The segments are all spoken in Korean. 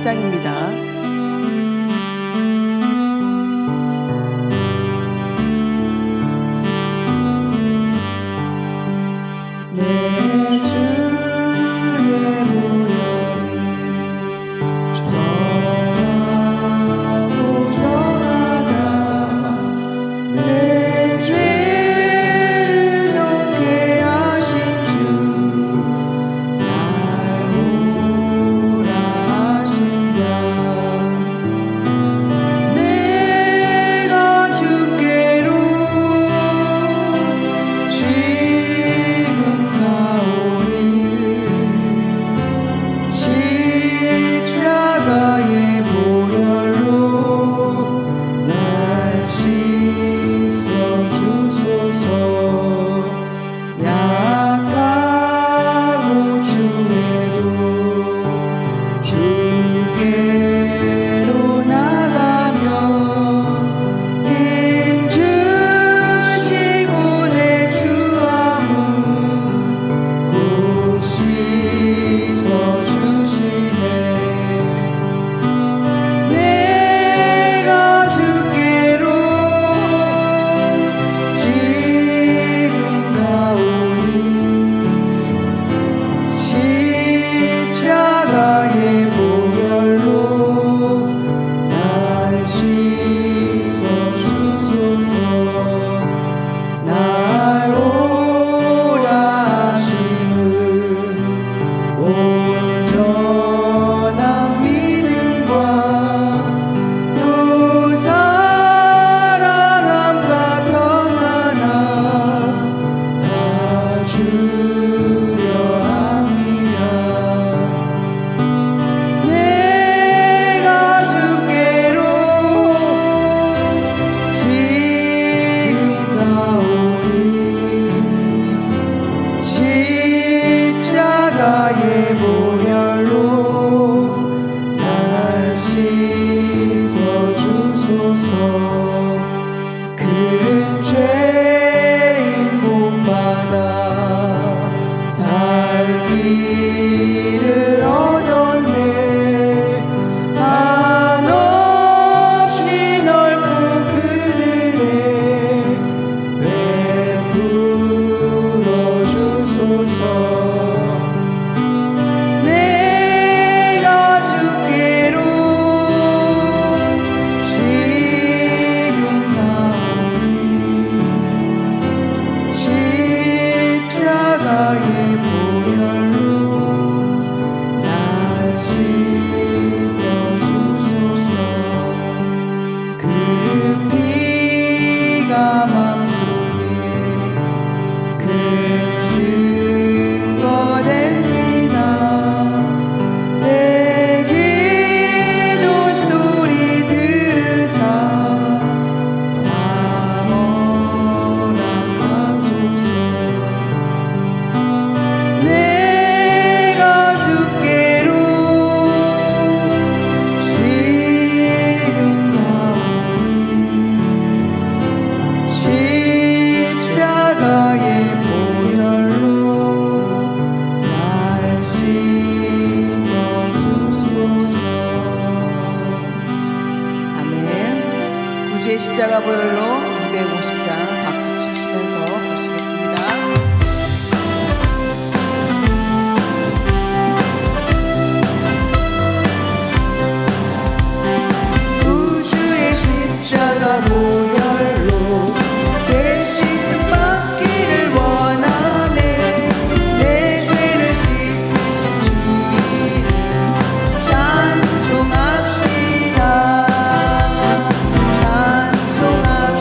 24장입니다. 구주의 십자가 보혈로 250장 박수 치시면서 보시겠습니다. 구주의 십자가 보혈로 제 씻음 받기를 원하네. 내 죄를 씻으신 주님 찬송합시다. 찬송합시다.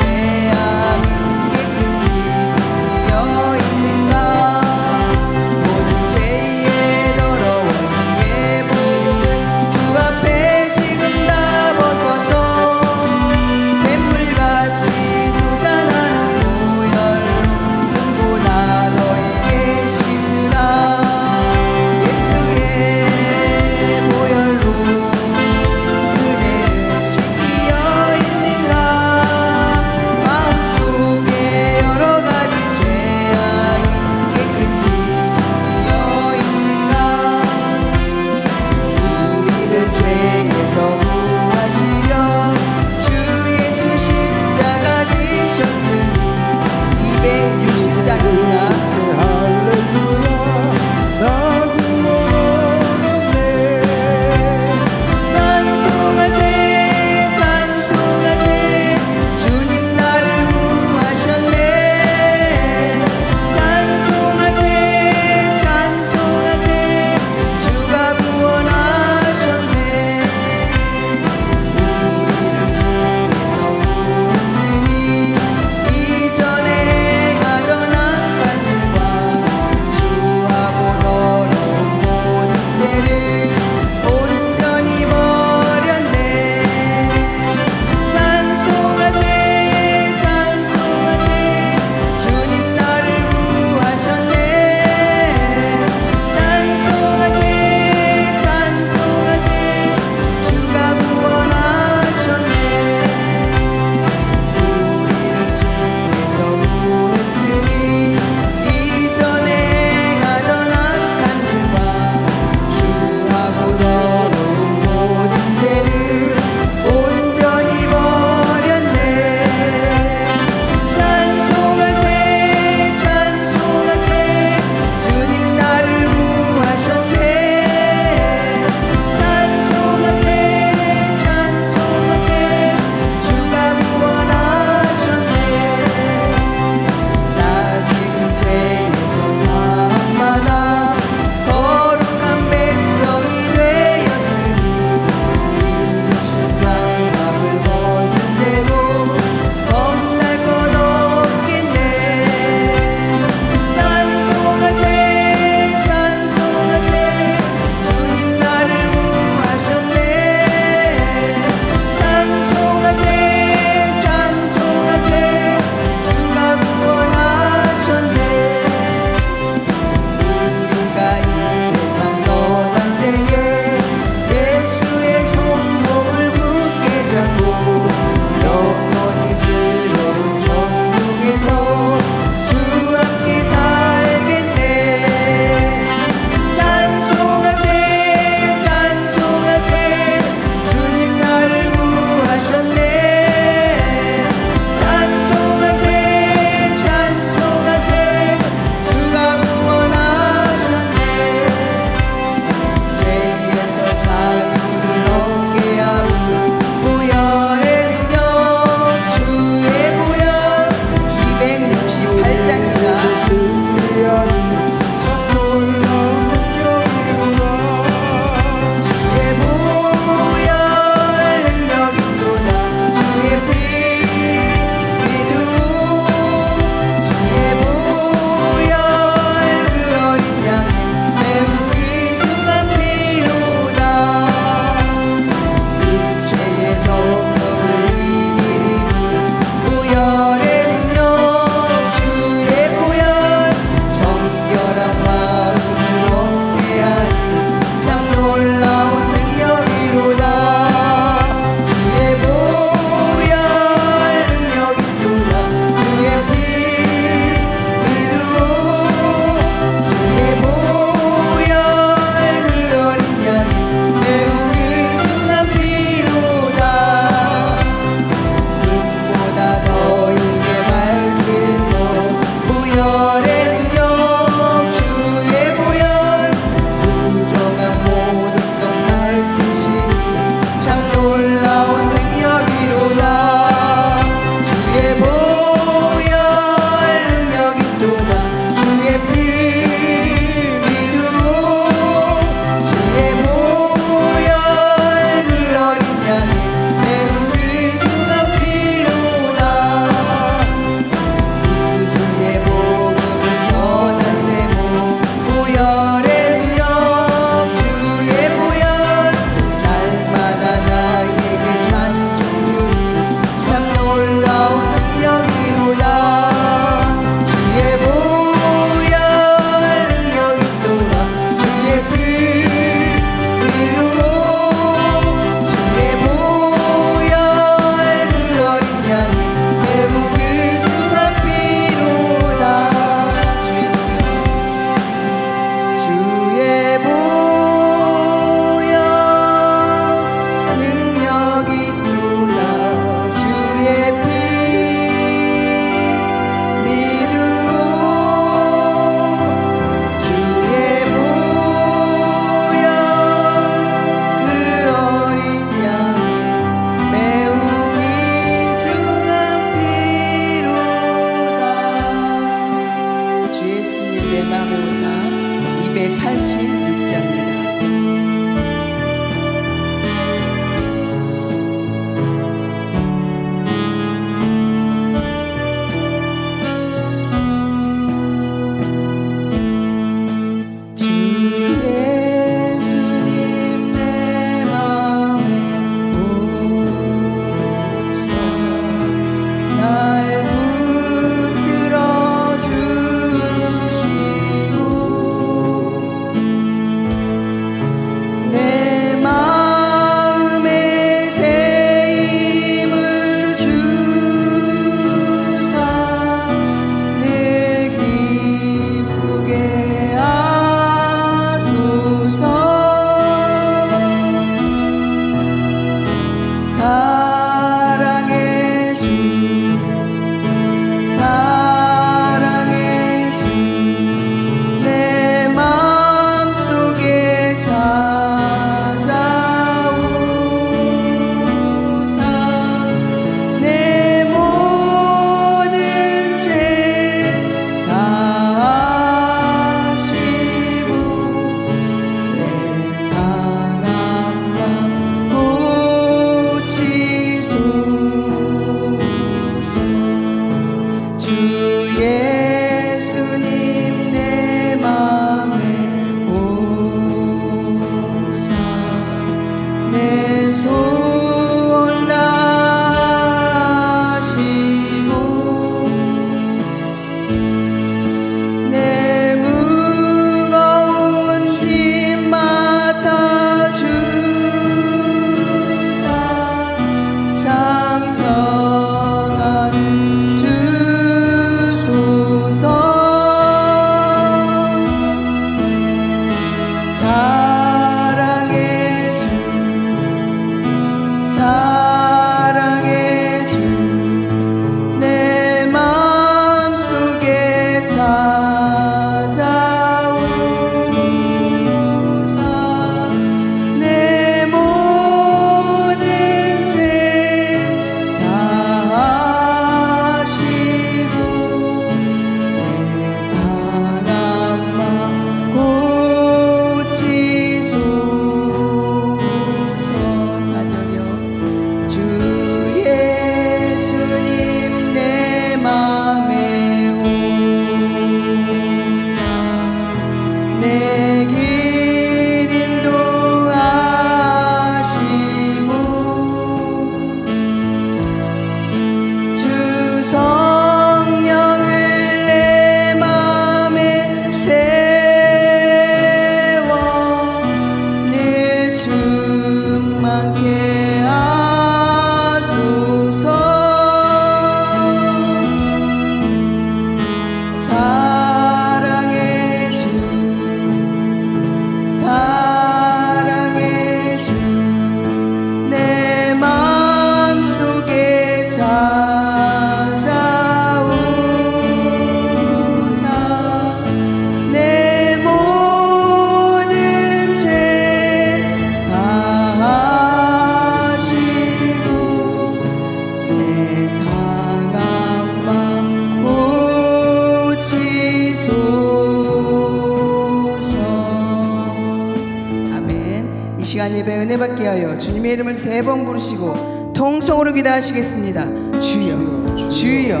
은혜 받게 하여 주님의 이름을 3번 부르시고 통성으로 기도하시겠습니다. 주여 주여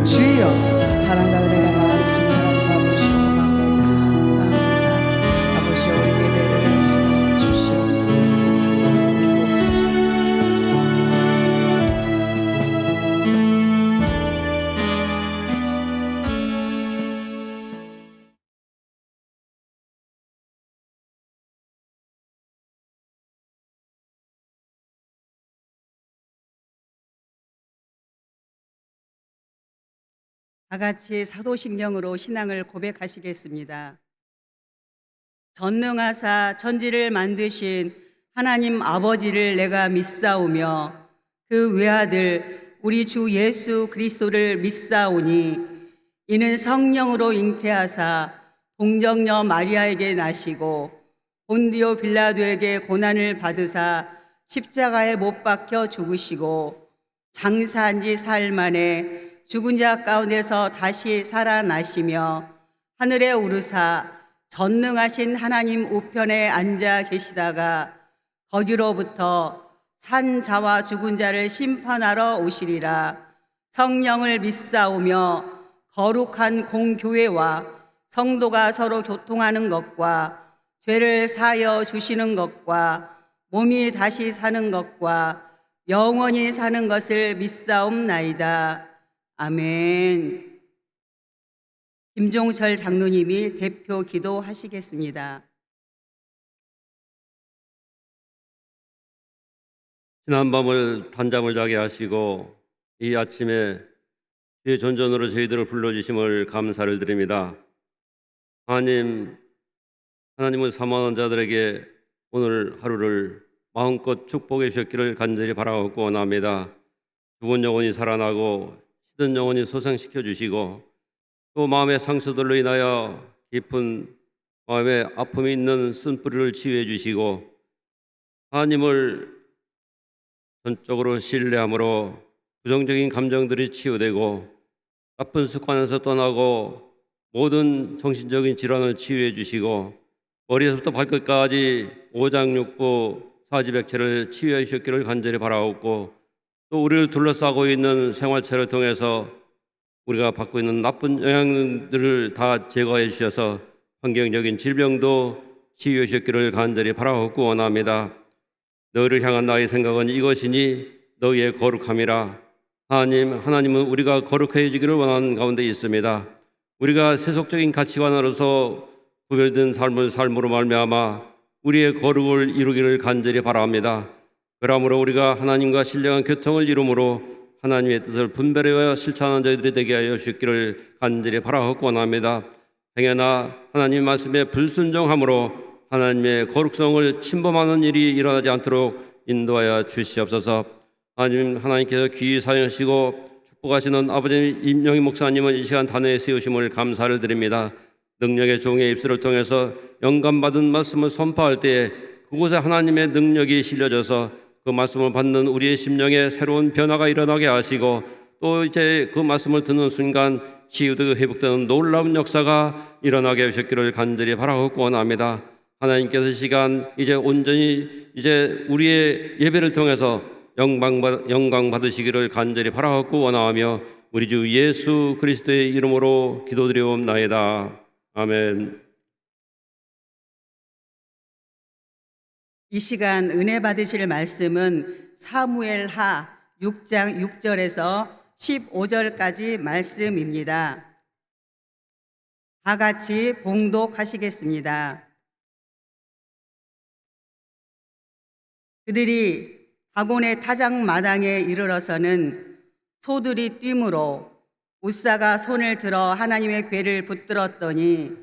주여. 사랑과 은혜가 많으신 하나님 아버지 고맙고 감사합니다. 아버지 우리 예배를 받아 주시옵소서. 다 같이 사도신경으로 신앙을 고백하시겠습니다. 전능하사 천지를 만드신 하나님 아버지를 내가 믿사오며 그 외아들 우리 주 예수 그리스도를 믿사오니 이는 성령으로 잉태하사 동정녀 마리아에게 나시고 본디오 빌라도에게 고난을 받으사 십자가에 못 박혀 죽으시고 장사한 지 사흘 만에 죽은 자 가운데서 다시 살아나시며 하늘에 오르사 전능하신 하나님 우편에 앉아 계시다가 거기로부터 산 자와 죽은 자를 심판하러 오시리라. 성령을 믿사오며 거룩한 공교회와 성도가 서로 교통하는 것과 죄를 사하여 주시는 것과 몸이 다시 사는 것과 영원히 사는 것을 믿사옵나이다. 아멘. 김종철 장로님이 대표 기도하시겠습니다. 지난 밤을 단잠을 자게 하시고 이 아침에 주의 전전으로 저희들을 불러주심을 감사를 드립니다. 하나님은 사모하는 자들에게 오늘 하루를 마음껏 축복해 주셨기를 간절히 바라고 원합니다. 죽은 영혼이 살아나고 시든 영혼이 소생시켜 주시고 또 마음의 상처들로 인하여 깊은 마음에 아픔이 있는 쓴뿌리를 치유해 주시고 하나님을 전적으로 신뢰함으로 부정적인 감정들이 치유되고 나쁜 습관에서 떠나고 모든 정신적인 질환을 치유해 주시고 머리에서부터 발끝까지 오장육부 사지백체를 치유해 주셨기를 간절히 바라옵고 또 우리를 둘러싸고 있는 생활체를 통해서 우리가 받고 있는 나쁜 영향들을 다 제거해 주셔서 환경적인 질병도 치유해 주셨기를 간절히 바라옵고 원합니다. 너희를 향한 나의 생각은 이것이니 너희의 거룩함이라. 하나님은 우리가 거룩해지기를 원하는 가운데 있습니다. 우리가 세속적인 가치관으로서 구별된 삶으로 말미암아 우리의 거룩을 이루기를 간절히 바랍니다. 그러므로 우리가 하나님과 신령한 교통을 이루므로 하나님의 뜻을 분별하여 실천하는 저희들이 되게 하여 주시기를 간절히 바라옵고 원합니다. 행여나 하나님 말씀에 불순종함으로 하나님의 거룩성을 침범하는 일이 일어나지 않도록 인도하여 주시옵소서. 하나님께서 귀히 사용하시고 축복하시는 아버지 임영희 목사님은 이 시간 단회에 세우심을 감사를 드립니다. 능력의 종의 입술을 통해서 영감받은 말씀을 선포할 때에 그곳에 하나님의 능력이 실려져서 그 말씀을 받는 우리의 심령에 새로운 변화가 일어나게 하시고 또 이제 그 말씀을 듣는 순간 치유되고 회복되는 놀라운 역사가 일어나게 하셨기를 간절히 바라옵고 원합니다. 하나님께서 이 시간 이제 온전히 이제 우리의 예배를 통해서 영광 받으시기를 간절히 바라옵고 원하며 우리 주 예수 그리스도의 이름으로 기도드리옵나이다. 아멘. 이 시간 은혜 받으실 말씀은 사무엘하 6장 6절에서 15절까지 말씀입니다. 다 같이 봉독하시겠습니다. 그들이 다곤의 타작 마당에 이르러서는 소들이 뛰므로 웃사가 손을 들어 하나님의 궤를 붙들었더니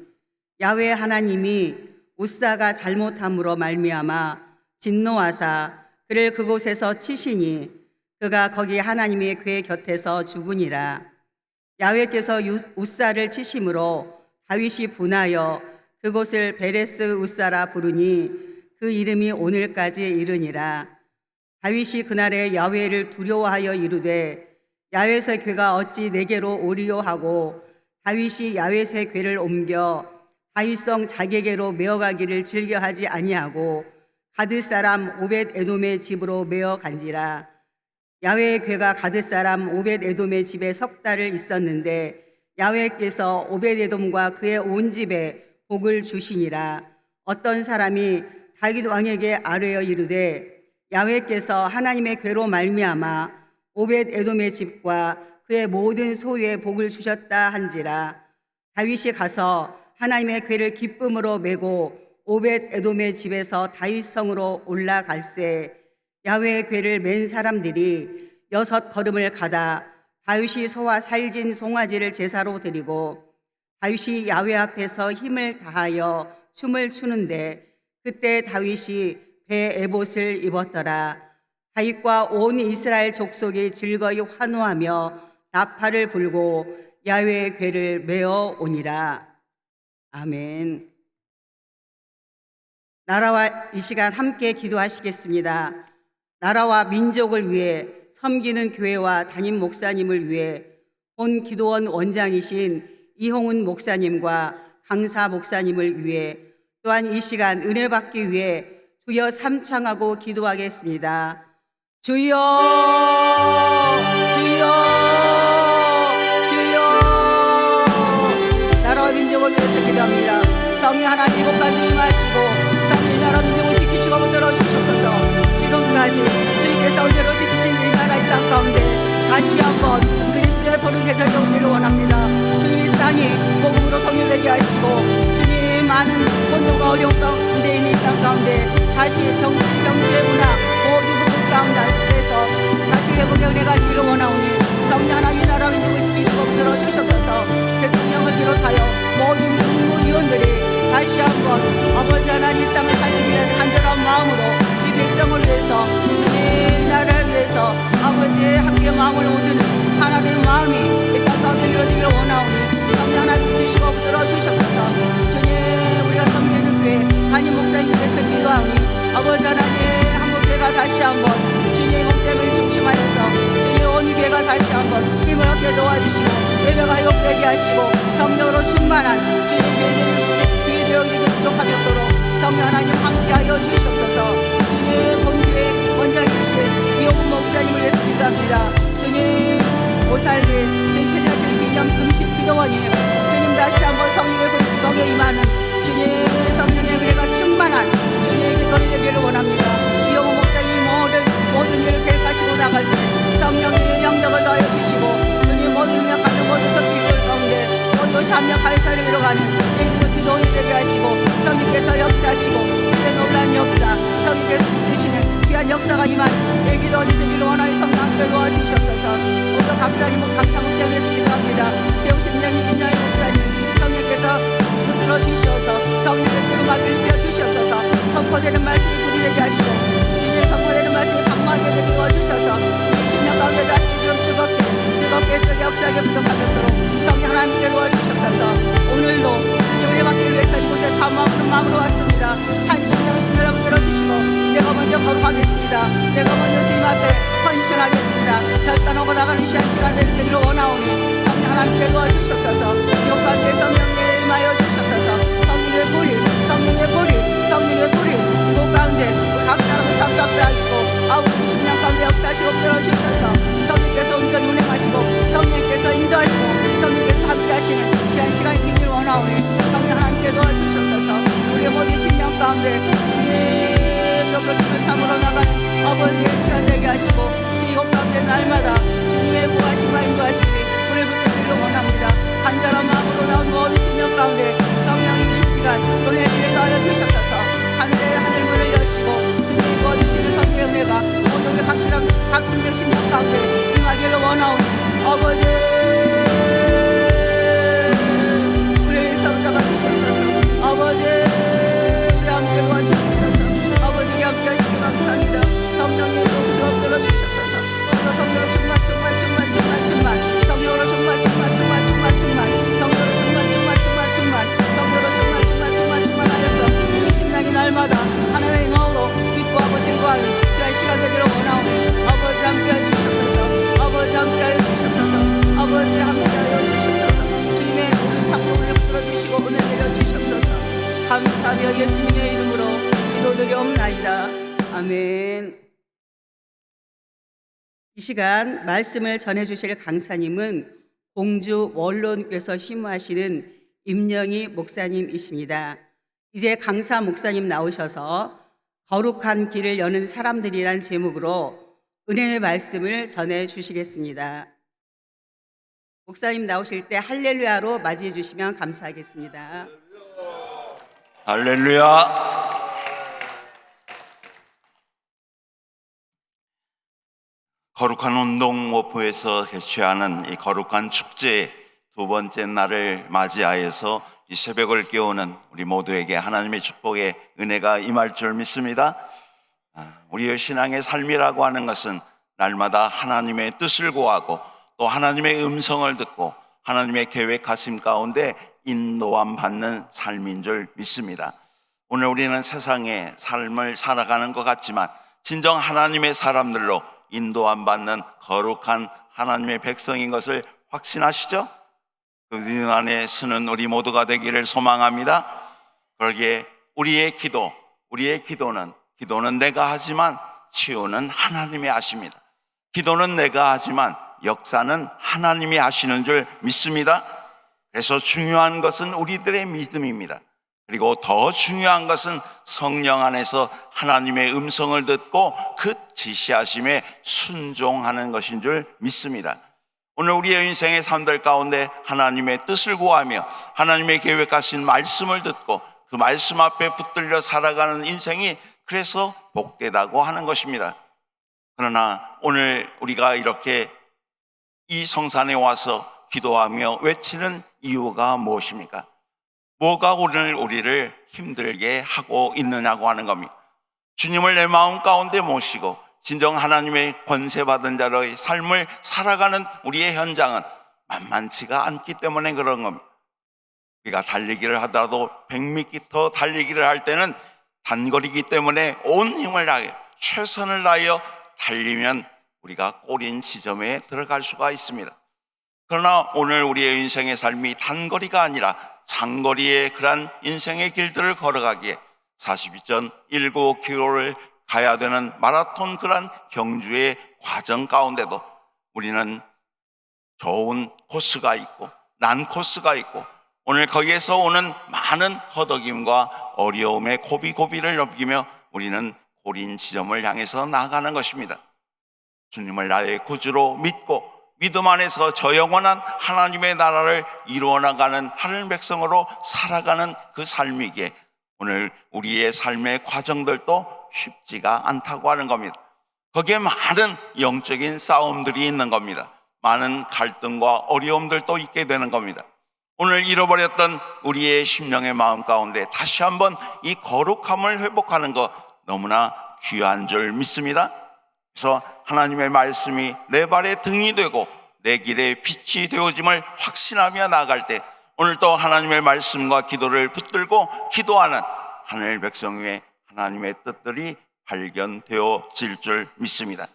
야훼 하나님이 웃사가 잘못함으로 말미암아 진노하사 그를 그곳에서 치시니 그가 거기 하나님의 궤 곁에서 죽으니라. 야훼께서 웃사를 치심으로 다윗이 분하여 그곳을 베레스 웃사라 부르니 그 이름이 오늘까지 이르니라. 다윗이 그날에 야훼를 두려워하여 이르되 야훼의 궤가 어찌 내게로 오리요 하고 다윗이 야훼의 궤를 옮겨 다윗성 자기에게로 메어가기를 즐겨하지 아니하고 가드 사람 오벳 에돔의 집으로 메어 간지라. 야훼의 괴가 가드 사람 오벳 에돔의 집에 석 달을 있었는데 야훼께서 오벳 에돔과 그의 온 집에 복을 주시니라. 어떤 사람이 다윗 왕에게 아뢰어 이르되 야훼께서 하나님의 괴로 말미암아 오벳 에돔의 집과 그의 모든 소유에 복을 주셨다 한지라. 다윗이 가서 하나님의 괴를 기쁨으로 메고 오벳 에돔의 집에서 다윗 성으로 올라갈새 야훼의 괴를 맨 사람들이 6 걸음을 가다 다윗이 소와 살진 송아지를 제사로 드리고 다윗이 야훼 앞에서 힘을 다하여 춤을 추는데 그때 다윗이 배 에봇을 입었더라. 다윗과 온 이스라엘 족속이 즐거이 환호하며 나팔을 불고 야훼의 괴를 메어 오니라. 아멘. 나라와 이 시간 함께 기도하시겠습니다. 나라와 민족을 위해 섬기는 교회와 담임 목사님을 위해 본 기도원 원장이신 이홍훈 목사님과 강사 목사님을 위해 또한 이 시간 은혜 받기 위해 주여 삼창하고 기도하겠습니다. 주여 주여 주여. 나라와 민족을 위해서 기도합니다. 성령 하나님 이곳까지 임하시고 성령 나라 민족을 지키시고 붙들어 주시옵소서. 지금까지 주님께서 은혜로 지키신 이 나라 이 땅 가운데 다시 한번 그리스도의 보는 계절이 오기를 원합니다. 주님 땅이 복음으로 통일되게 하시고 주님 많은 혼돈과 어려움 가운데 있는 이 땅 가운데 다시 정치, 경제, 문화 모두 부분 가운데서 다시 회복의 은혜가 있기를 원하오니 성령 하나님 나라 민족을 지키시고 붙들어 주시옵소서. 대통령을 비롯하여 모든 국무위원들이 다시 한번 아버지 하나님 이 땅을 살기 위한 간절한 마음으로 이 백성을 위해서 주님 나라를 위해서 아버지의 함께 마음을 모으는 하나님의 마음이 이 땅 가운데 이루어지기를 원하오니 성령 하나님 지키시고 붙들어 주시옵소서. 주님 우리가 섬기는 교회 담임 목사님께서 기도하오니 아버지 하나님 한국교회가 다시 한번 주님의 목사님을 중심하여서 주님의 온 교회가 다시 한번 힘을 얻게 도와주시고 예배가 회복되게 하시고 성령으로 충만한 주님의 교회 되어지기 부족함이 없도록 성령 하나님 함께하여 주시옵소서. 주님 본교회 원장이신 이홍훈 목사님을 위해서 기도합니다. 주님 오살리 주님 최자실 기념 금식 기도원이 주님 다시 한번 성령의 불덕에 임하는 주님 성령의 은혜가 충만한 주님의 기도를 되기를 원합니다. 이홍훈 목사님 모든 일을 계획하시고 나갈 때 성령의 영역을 더하여 주시고 주님 모든 명하는 모든 성기들 가운데 모두 합력하여서 이루어가는 예수의 기도원이 되게 하시고 성령께서 역사하시고 시대 놀란 역사 성령께서 드시는 귀한 역사가 임하는 이 기도원이 되기를 원하여 성령 함께 도와주시옵소서. 오늘 박사님 강사 목사님을 기도합니다. 세우신 명이 김여희 목사님 성령께서 붙들어 주시옵소서. 성령의 뜻을 맡기를 비워 주시옵소서. 선포되는 말씀이 불이 되게 하시고 주님 선포되는 말씀이 방망이에 되게 도와주셔서 10년 가운데 다시 좀 뜨겁게 뜨게 역사하게 부족하도록 성령 하나님께 도와주시옵소서. 오늘도 주님 은혜 받기 위해서 이곳에 사모하는 마음으로 왔습니다. 한 주님의 신뢰를 붙들어주시고 내가 먼저 거룩하겠습니다. 내가 먼저 주님 앞에 헌신하겠습니다. 결단하고 나가는 시한 시간 되기를 원하오니 성령 하나님께 도와주시옵소서. 이곳 가운데 성령에 임하여 주시옵소서. 성령의 불이 이곳 가운데 각 사람을 삼갑게 하시고 아버지 10년 가운데 역사하시고 붙들어주셔서 성령께서 운전 운행하시고 성령께서 인도하시고 성령께서 함께 하시는 귀한 시간이 되기를 원하오니 성령 하나님께 도와주시옵소서. 우리의 모든 10년 가운데 주님도 거침을 삼으러 나가는 아버지의 시간 되게 하시고 이곳 가운데 날마다 주님의 보호하심과 인도하심이 우리를 붙들기를 원합니다. 간절한 마음으로 나온 모든 10년 가운데 성령이 이 시간 은혜를 더하여 주시옵소서. 하늘의 하늘문을 여시고 주님이 부어주시는 성령의 은혜가 모든 각신된 10년 가운데 임하기를 원하오니 아버지 우리를 사로잡아 주시옵소서. 아버지 우리 함께 도와주시옵소서. 아버지 우리 함께 하시기 감사합니다. 성령님 주옵들어 주시옵소서. 오늘도 성령으로 충만 성령으로 충만 성령으로 충만하여서 우리 심령이 날마다 하나님의 영광으로 기뻐하고 즐거워하는 귀한 시간 되기를 원하오니 아버지 함께하여 주시옵소서. 아버지 함께하여 주시옵소서. 아버지 함께하여 주시옵소서. 주님의 모든 작품을 풀어주시고 은혜 내려 주시옵소서. 감사하며 예수님의 이름으로 기도드리옵나이다. 이 시간 말씀을 전해주실 강사님은 공주 원론교에서 심무하시는 임영희 목사님이십니다. 이제 강사 목사님 나오셔서 거룩한 길을 여는 사람들이란 제목으로 은혜의 말씀을 전해주시겠습니다. 목사님 나오실 때 할렐루야로 맞이해 주시면 감사하겠습니다. 할렐루야. 거룩한 운동모포에서 개최하는 이 거룩한 축제의 두 번째 날을 맞이하여서 이 새벽을 깨우는 우리 모두에게 하나님의 축복의 은혜가 임할 줄 믿습니다. 우리의 신앙의 삶이라고 하는 것은 날마다 하나님의 뜻을 구하고 또 하나님의 음성을 듣고 하나님의 계획하심 가운데 인도함 받는 삶인 줄 믿습니다. 오늘 우리는 세상의 삶을 살아가는 것 같지만 진정 하나님의 사람들로 인도함 받는 거룩한 하나님의 백성인 것을 확신하시죠? 그 은 안에 서는 우리 모두가 되기를 소망합니다. 그러기에 우리의 기도는 내가 하지만 치유는 하나님이 하십니다. 기도는 내가 하지만 역사는 하나님이 하시는 줄 믿습니다. 그래서 중요한 것은 우리들의 믿음입니다. 그리고 더 중요한 것은 성령 안에서 하나님의 음성을 듣고 그 지시하심에 순종하는 것인 줄 믿습니다. 오늘 우리의 인생의 삶들 가운데 하나님의 뜻을 구하며 하나님의 계획하신 말씀을 듣고 그 말씀 앞에 붙들려 살아가는 인생이 그래서 복되다고 하는 것입니다. 그러나 오늘 우리가 이렇게 이 성산에 와서 기도하며 외치는 이유가 무엇입니까? 뭐가 오늘 우리를 힘들게 하고 있느냐고 하는 겁니다. 주님을 내 마음 가운데 모시고 진정 하나님의 권세받은 자로의 삶을 살아가는 우리의 현장은 만만치가 않기 때문에 그런 겁니다. 우리가 달리기를 하더라도 100m 달리기를 할 때는 단거리이기 때문에 온 힘을 다해 최선을 다하여 달리면 우리가 꼬린 지점에 들어갈 수가 있습니다. 그러나 오늘 우리의 인생의 삶이 단거리가 아니라 장거리의 그런 인생의 길들을 걸어가기에 42.19km를 가야 되는 마라톤 그런 경주의 과정 가운데도 우리는 좋은 코스가 있고 난 코스가 있고 오늘 거기에서 오는 많은 허덕임과 어려움의 고비고비를 넘기며 우리는 고린 지점을 향해서 나아가는 것입니다. 주님을 나의 구주로 믿고 믿음 안에서 저 영원한 하나님의 나라를 이루어 나가는 하늘 백성으로 살아가는 그 삶이기에 오늘 우리의 삶의 과정들도 쉽지가 않다고 하는 겁니다. 거기에 많은 영적인 싸움들이 있는 겁니다. 많은 갈등과 어려움들도 있게 되는 겁니다. 오늘 잃어버렸던 우리의 심령의 마음 가운데 다시 한번 이 거룩함을 회복하는 것 너무나 귀한 줄 믿습니다. 그래서 하나님의 말씀이 내 발의 등이 되고 내 길의 빛이 되어짐을 확신하며 나아갈 때 오늘도 하나님의 말씀과 기도를 붙들고 기도하는 하늘 백성 위에 하나님의 뜻들이 발견되어질 줄 믿습니다.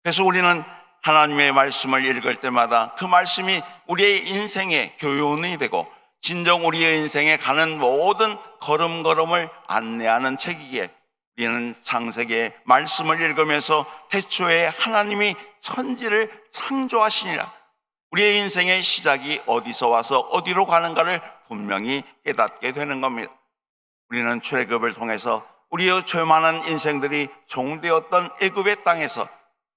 그래서 우리는 하나님의 말씀을 읽을 때마다 그 말씀이 우리의 인생의 교훈이 되고 진정 우리의 인생에 가는 모든 걸음걸음을 안내하는 책이기에 우리는 창세기의 말씀을 읽으면서 태초에 하나님이 천지를 창조하시니라 우리의 인생의 시작이 어디서 와서 어디로 가는가를 분명히 깨닫게 되는 겁니다. 우리는 출애굽을 통해서 우리의 죄 많은 인생들이 종되었던 애굽의 땅에서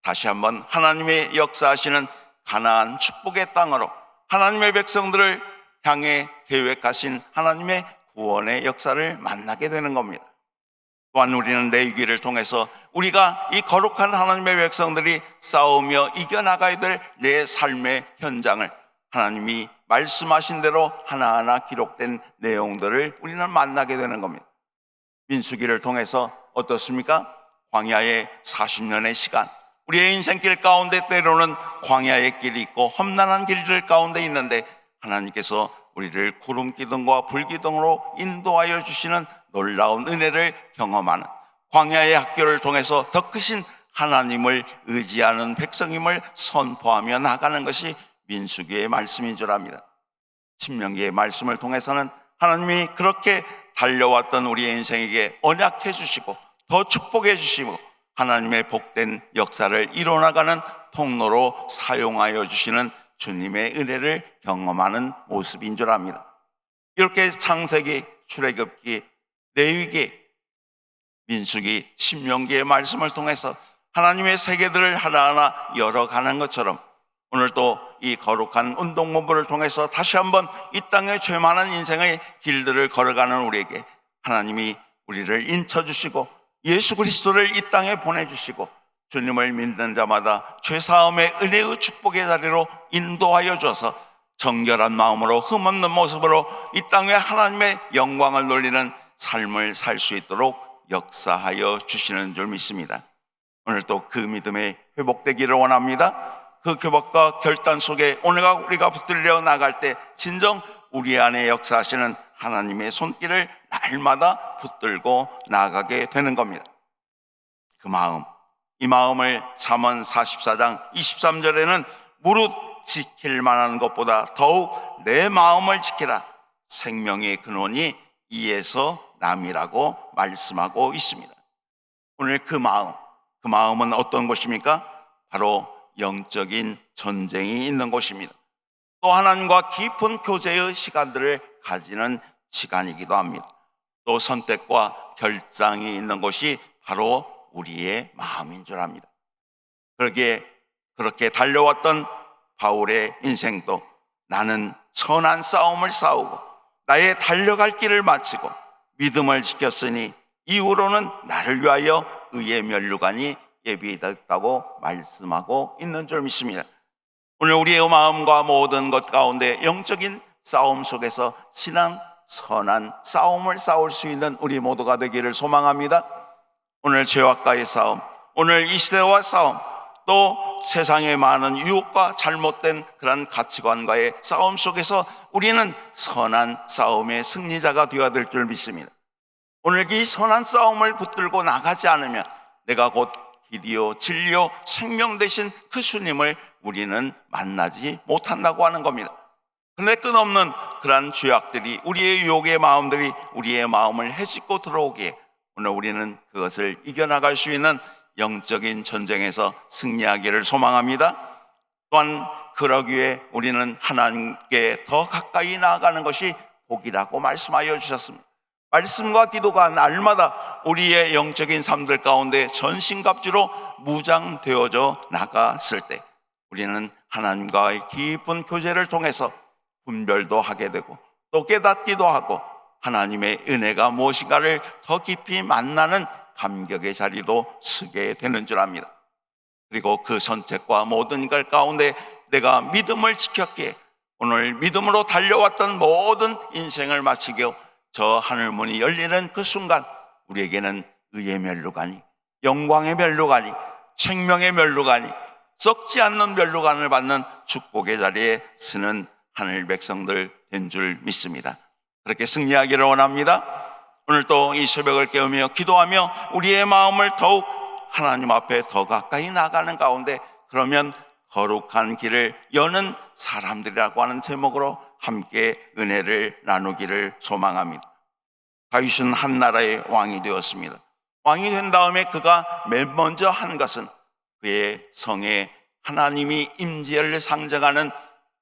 다시 한번 하나님의 역사하시는 가나안 축복의 땅으로 하나님의 백성들을 향해 계획하신 하나님의 구원의 역사를 만나게 되는 겁니다. 또한 우리는 레위기를 통해서 우리가 이 거룩한 하나님의 백성들이 싸우며 이겨나가야 될 내 삶의 현장을 하나님이 말씀하신 대로 하나하나 기록된 내용들을 우리는 만나게 되는 겁니다. 민수기를 통해서 어떻습니까? 광야의 40년의 시간, 우리의 인생길 가운데 때로는 광야의 길이 있고 험난한 길들 가운데 있는데 하나님께서 우리를 구름 기둥과 불 기둥으로 인도하여 주시는 놀라운 은혜를 경험하는 광야의 학교를 통해서 더 크신 하나님을 의지하는 백성임을 선포하며 나가는 것이 민수기의 말씀인 줄 압니다. 신명기의 말씀을 통해서는 하나님이 그렇게 달려왔던 우리의 인생에게 언약해 주시고 더 축복해 주시고 하나님의 복된 역사를 이뤄나가는 통로로 사용하여 주시는 주님의 은혜를 경험하는 모습인 줄 압니다. 이렇게 창세기, 출애굽기, 레위기, 민수기, 신명기의 말씀을 통해서 하나님의 세계들을 하나하나 열어가는 것처럼 오늘 또 이 거룩한 운동본부를 통해서 다시 한번 이 땅의 죄 많은 인생의 길들을 걸어가는 우리에게 하나님이 우리를 인쳐주시고 예수 그리스도를 이 땅에 보내주시고 주님을 믿는 자마다 죄사함의 은혜의 축복의 자리로 인도하여 줘서 정결한 마음으로 흠없는 모습으로 이 땅에 하나님의 영광을 돌리는 삶을 살 수 있도록 역사하여 주시는 줄 믿습니다. 오늘 또 그 믿음이 회복되기를 원합니다. 그 교복과 결단 속에 오늘 우리가 붙들려 나갈 때 진정 우리 안에 역사하시는 하나님의 손길을 날마다 붙들고 나가게 되는 겁니다. 그 마음, 이 마음을 잠언 44장 23절에는 무릇 지킬 만한 것보다 더욱 내 마음을 지키라. 생명의 근원이 이에서 남이라고 말씀하고 있습니다. 오늘 그 마음은 어떤 곳입니까? 바로 영적인 전쟁이 있는 곳입니다. 또 하나님과 깊은 교제의 시간들을 가지는 시간이기도 합니다. 또 선택과 결정이 있는 곳이 바로 우리의 마음인 줄 압니다. 그렇게 달려왔던 바울의 인생도 나는 선한 싸움을 싸우고 나의 달려갈 길을 마치고 믿음을 지켰으니 이후로는 나를 위하여 의의 면류관이 예비되었다고 말씀하고 있는 줄 믿습니다. 오늘 우리의 마음과 모든 것 가운데 영적인 싸움 속에서 신앙 선한 싸움을 싸울 수 있는 우리 모두가 되기를 소망합니다. 오늘 죄악과의 싸움, 오늘 이 시대와 싸움, 또 세상의 많은 유혹과 잘못된 그런 가치관과의 싸움 속에서 우리는 선한 싸움의 승리자가 되어야 될 줄 믿습니다. 오늘 이 선한 싸움을 붙들고 나가지 않으면 내가 곧 길이요 진리요 생명 되신 그 주님을 우리는 만나지 못한다고 하는 겁니다. 그런데 끝없는 그러한 죄악들이 우리의 유혹의 마음들이 우리의 마음을 헤집고 들어오기에 오늘 우리는 그것을 이겨나갈 수 있는 영적인 전쟁에서 승리하기를 소망합니다. 또한 그러기 위해 우리는 하나님께 더 가까이 나아가는 것이 복이라고 말씀하여 주셨습니다. 말씀과 기도가 날마다 우리의 영적인 삶들 가운데 전신갑주로 무장되어져 나갔을 때 우리는 하나님과의 깊은 교제를 통해서 분별도 하게 되고 또 깨닫기도 하고 하나님의 은혜가 무엇인가를 더 깊이 만나는 감격의 자리도 서게 되는 줄 압니다. 그리고 그 선택과 모든 것 가운데 내가 믿음을 지켰기에 오늘 믿음으로 달려왔던 모든 인생을 마치고 저 하늘문이 열리는 그 순간 우리에게는 의의 면류관이, 영광의 면류관이, 생명의 면류관이, 썩지 않는 면류관을 받는 축복의 자리에 서는 하늘 백성들 된 줄 믿습니다. 그렇게 승리하기를 원합니다. 오늘 또 이 새벽을 깨우며 기도하며 우리의 마음을 더욱 하나님 앞에 더 가까이 나가는 가운데 그러면 거룩한 길을 여는 사람들이라고 하는 제목으로 함께 은혜를 나누기를 소망합니다. 다윗은 한 나라의 왕이 되었습니다. 왕이 된 다음에 그가 맨 먼저 한 것은 그의 성에 하나님이 임재를 상징하는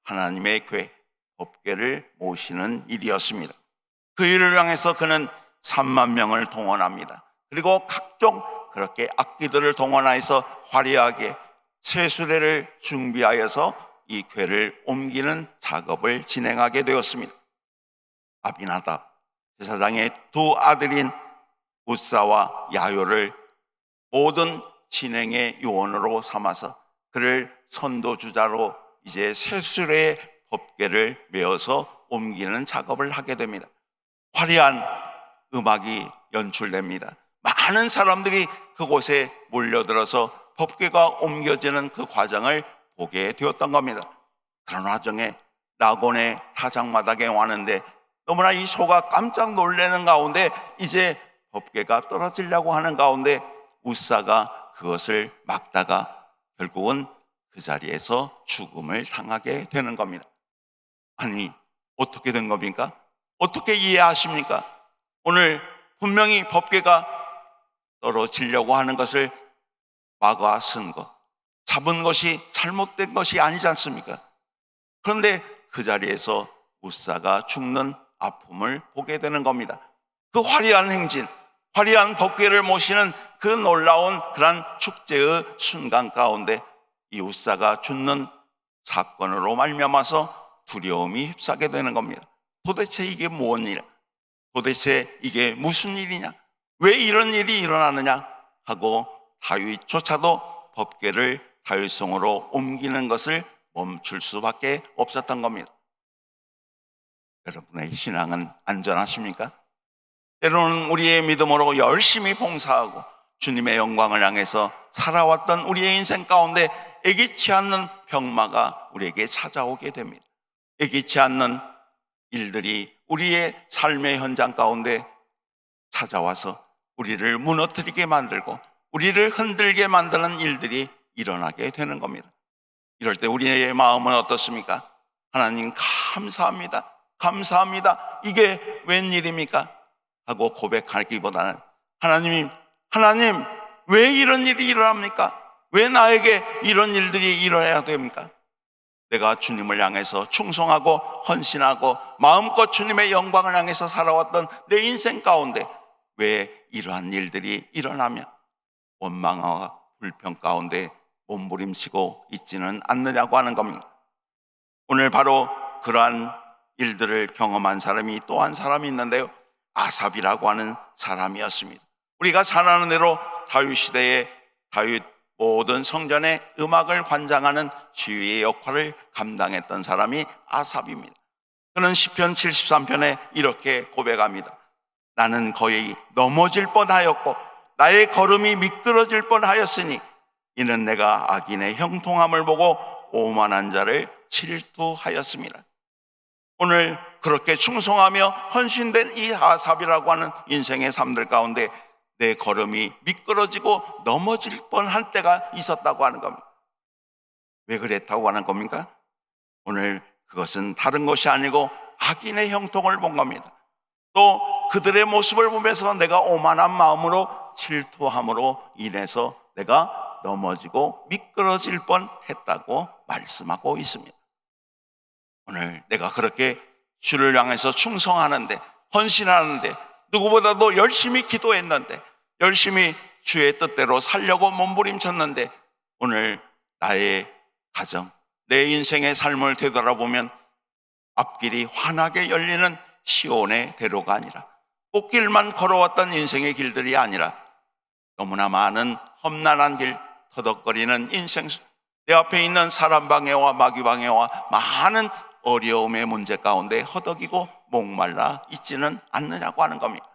하나님의 궤, 법궤를 모시는 일이었습니다. 그 일을 향해서 그는 3만 명을 동원합니다. 그리고 각종 그렇게 악기들을 동원해서 화려하게 세수대를 준비하여서 이 궤를 옮기는 작업을 진행하게 되었습니다. 아비나답 제사장의 두 아들인 우사와 야요를 모든 진행의 요원으로 삼아서 그를 선도주자로 이제 세수대의 법궤를 메어서 옮기는 작업을 하게 됩니다. 화려한 음악이 연출됩니다. 많은 사람들이 그곳에 몰려들어서 법궤가 옮겨지는 그 과정을 보게 되었던 겁니다. 그런 와중에 나곤의 타작마당에 왔는데 너무나 이 소가 깜짝 놀라는 가운데 이제 법궤가 떨어지려고 하는 가운데 우사가 그것을 막다가 결국은 그 자리에서 죽음을 당하게 되는 겁니다. 아니 어떻게 된 겁니까? 어떻게 이해하십니까? 오늘 분명히 법궤가 떨어지려고 하는 것을 막아 쓴 것, 잡은 것이 잘못된 것이 아니지 않습니까? 그런데 그 자리에서 웃사가 죽는 아픔을 보게 되는 겁니다. 그 화려한 행진, 화려한 법궤를 모시는 그 놀라운 그런 축제의 순간 가운데 이 웃사가 죽는 사건으로 말미암아서 두려움이 휩싸게 되는 겁니다. 도대체 이게 무슨 일? 도대체 이게 무슨 일이냐? 왜 이런 일이 일어나느냐? 하고 다윗조차도 법궤를 다윗성으로 옮기는 것을 멈출 수밖에 없었던 겁니다. 여러분의 신앙은 안전하십니까? 때로는 우리의 믿음으로 열심히 봉사하고 주님의 영광을 향해서 살아왔던 우리의 인생 가운데 예기치 않는 병마가 우리에게 찾아오게 됩니다. 예기치 않는 일들이 우리의 삶의 현장 가운데 찾아와서 우리를 무너뜨리게 만들고 우리를 흔들게 만드는 일들이 일어나게 되는 겁니다. 이럴 때 우리의 마음은 어떻습니까? 하나님 감사합니다. 감사합니다. 이게 웬일입니까? 하고 고백하기보다는 하나님 왜 이런 일이 일어납니까? 왜 나에게 이런 일들이 일어나야 됩니까? 내가 주님을 향해서 충성하고 헌신하고 마음껏 주님의 영광을 향해서 살아왔던 내 인생 가운데 왜 이러한 일들이 일어나면 원망과 불평 가운데 몸부림치고 있지는 않느냐고 하는 겁니다. 오늘 바로 그러한 일들을 경험한 사람이 또 한 사람이 있는데요, 아삽이라고 하는 사람이었습니다. 우리가 잘 아는 대로 다윗 시대에 다윗 모든 성전의 음악을 관장하는 지휘의 역할을 감당했던 사람이 아삽입니다. 그는 시편 73편에 이렇게 고백합니다. 나는 거의 넘어질 뻔하였고 나의 걸음이 미끄러질 뻔하였으니 이는 내가 악인의 형통함을 보고 오만한 자를 질투하였습니다. 오늘 그렇게 충성하며 헌신된 이 아삽이라고 하는 인생의 삶들 가운데 내 걸음이 미끄러지고 넘어질 뻔한 때가 있었다고 하는 겁니다. 왜 그랬다고 하는 겁니까? 오늘 그것은 다른 것이 아니고 악인의 형통을 본 겁니다. 또 그들의 모습을 보면서 내가 오만한 마음으로 질투함으로 인해서 내가 넘어지고 미끄러질 뻔했다고 말씀하고 있습니다. 오늘 내가 그렇게 주를 향해서 충성하는데, 헌신하는데, 누구보다도 열심히 기도했는데, 열심히 주의 뜻대로 살려고 몸부림쳤는데, 오늘 나의 가정, 내 인생의 삶을 되돌아보면 앞길이 환하게 열리는 시온의 대로가 아니라, 꽃길만 걸어왔던 인생의 길들이 아니라 너무나 많은 험난한 길, 터덕거리는 인생, 내 앞에 있는 사람 방해와 마귀 방해와 많은 어려움의 문제 가운데 허덕이고 목말라 있지는 않느냐고 하는 겁니다.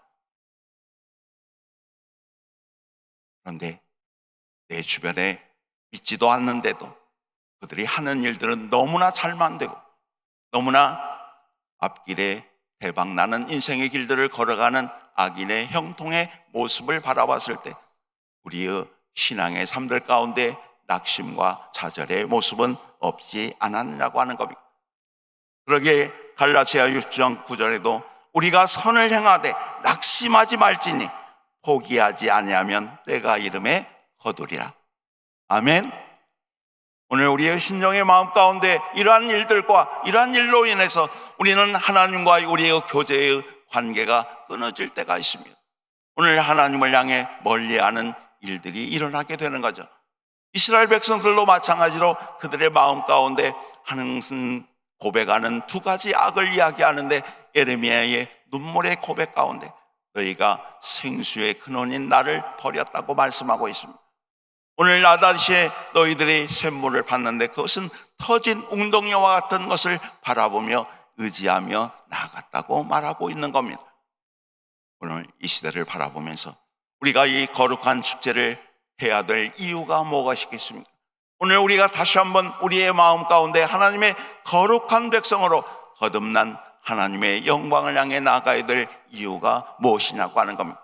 그런데 내 주변에 믿지도 않는데도 그들이 하는 일들은 너무나 잘만 되고 너무나 앞길에 대박나는 인생의 길들을 걸어가는 악인의 형통의 모습을 바라봤을 때 우리의 신앙의 삶들 가운데 낙심과 좌절의 모습은 없지 않았느냐고 하는 겁니다. 그러기에 갈라디아 6장 9절에도 우리가 선을 행하되 낙심하지 말지니 포기하지 아니하면 때가 이름에 거두리라. 아멘. 오늘 우리의 신령의 마음 가운데 이러한 일들과 이러한 일로 인해서 우리는 하나님과 우리의 교제의 관계가 끊어질 때가 있습니다. 오늘 하나님을 향해 멀리하는 일들이 일어나게 되는 거죠. 이스라엘 백성들도 마찬가지로 그들의 마음 가운데 항상 고백하는 두 가지 악을 이야기하는데 예레미야의 눈물의 고백 가운데 너희가 생수의 근원인 나를 버렸다고 말씀하고 있습니다. 오늘 나다시에 너희들이 샘물을 받는데 그것은 터진 웅덩이와 같은 것을 바라보며 의지하며 나아갔다고 말하고 있는 겁니다. 오늘 이 시대를 바라보면서 우리가 이 거룩한 축제를 해야 될 이유가 뭐가 있겠습니까? 오늘 우리가 다시 한번 우리의 마음 가운데 하나님의 거룩한 백성으로 거듭난 하나님의 영광을 향해 나아가야 될 이유가 무엇이냐고 하는 겁니다.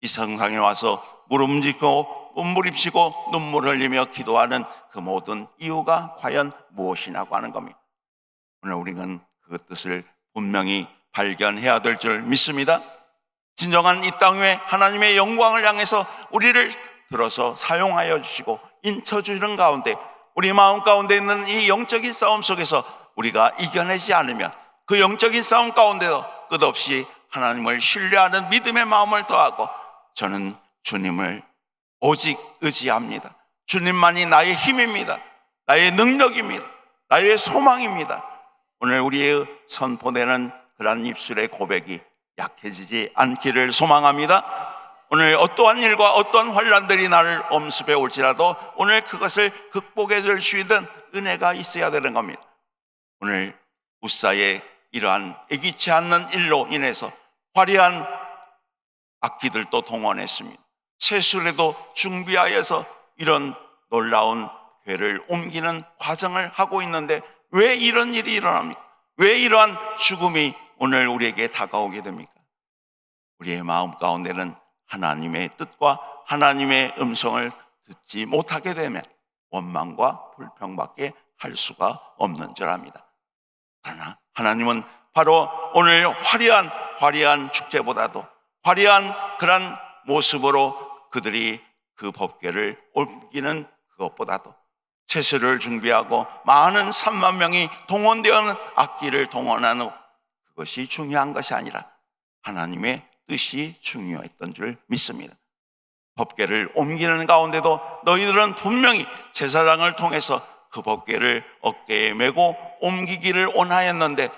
이 세상에 와서 무릎짓고 몸부림치고 눈물 흘리며 기도하는 그 모든 이유가 과연 무엇이냐고 하는 겁니다. 오늘 우리는 그 뜻을 분명히 발견해야 될 줄 믿습니다. 진정한 이 땅 위에 하나님의 영광을 향해서 우리를 들어서 사용하여 주시고 인쳐주는 가운데 우리 마음 가운데 있는 이 영적인 싸움 속에서 우리가 이겨내지 않으면 그 영적인 싸움 가운데도 끝없이 하나님을 신뢰하는 믿음의 마음을 더하고 저는 주님을 오직 의지합니다. 주님만이 나의 힘입니다. 나의 능력입니다. 나의 소망입니다. 오늘 우리의 선포되는 그러한 입술의 고백이 약해지지 않기를 소망합니다. 오늘 어떠한 일과 어떠한 환난들이 나를 엄습해 올지라도 오늘 그것을 극복해 줄 수 있는 은혜가 있어야 되는 겁니다. 오늘 우사의 이러한 예기치 않는 일로 인해서 화려한 악기들도 동원했습니다. 세술에도 준비하여서 이런 놀라운 괴를 옮기는 과정을 하고 있는데 왜 이런 일이 일어납니까? 왜 이러한 죽음이 오늘 우리에게 다가오게 됩니까? 우리의 마음 가운데는 하나님의 뜻과 하나님의 음성을 듣지 못하게 되면 원망과 불평밖에 할 수가 없는 줄 압니다. 그러나 하나님은 바로 오늘 화려한 축제보다도 화려한 그런 모습으로 그들이 그 법궤를 옮기는 그것보다도 채소를 준비하고 많은 3만 명이 동원되어 악기를 동원하는 그것이 중요한 것이 아니라 하나님의 뜻이 중요했던 줄 믿습니다. 법궤를 옮기는 가운데도 너희들은 분명히 제사장을 통해서 그 법궤를 어깨에 메고 옮기기를 원하였는데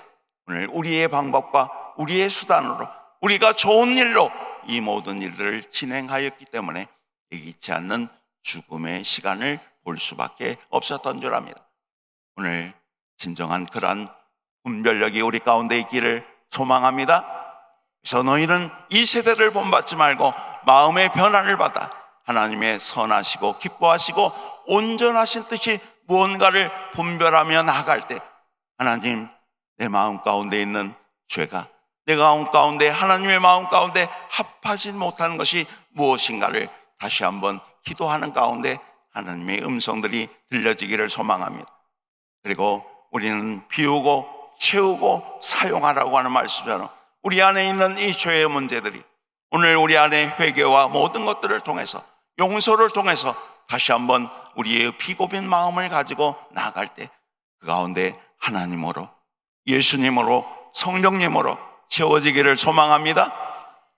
오늘 우리의 방법과 우리의 수단으로 우리가 좋은 일로 이 모든 일들을 진행하였기 때문에 예기치 않는 죽음의 시간을 볼 수밖에 없었던 줄 압니다. 오늘 진정한 그러한 분별력이 우리 가운데 있기를 소망합니다. 그래서 너희는 이 세대를 본받지 말고 마음의 변화를 받아 하나님의 선하시고 기뻐하시고 온전하신 뜻이 무언가를 분별하며 나아갈 때 하나님, 내 마음 가운데 있는 죄가 내 마음 가운데 하나님의 마음 가운데 합하지 못한 것이 무엇인가를 다시 한번 기도하는 가운데 하나님의 음성들이 들려지기를 소망합니다. 그리고 우리는 비우고 채우고 사용하라고 하는 말씀처럼 우리 안에 있는 이 죄의 문제들이 오늘 우리 안에 회개와 모든 것들을 통해서 용서를 통해서 다시 한번 우리의 비고빈 마음을 가지고 나아갈 때 그 가운데 하나님으로 예수님으로 성령님으로 채워지기를 소망합니다.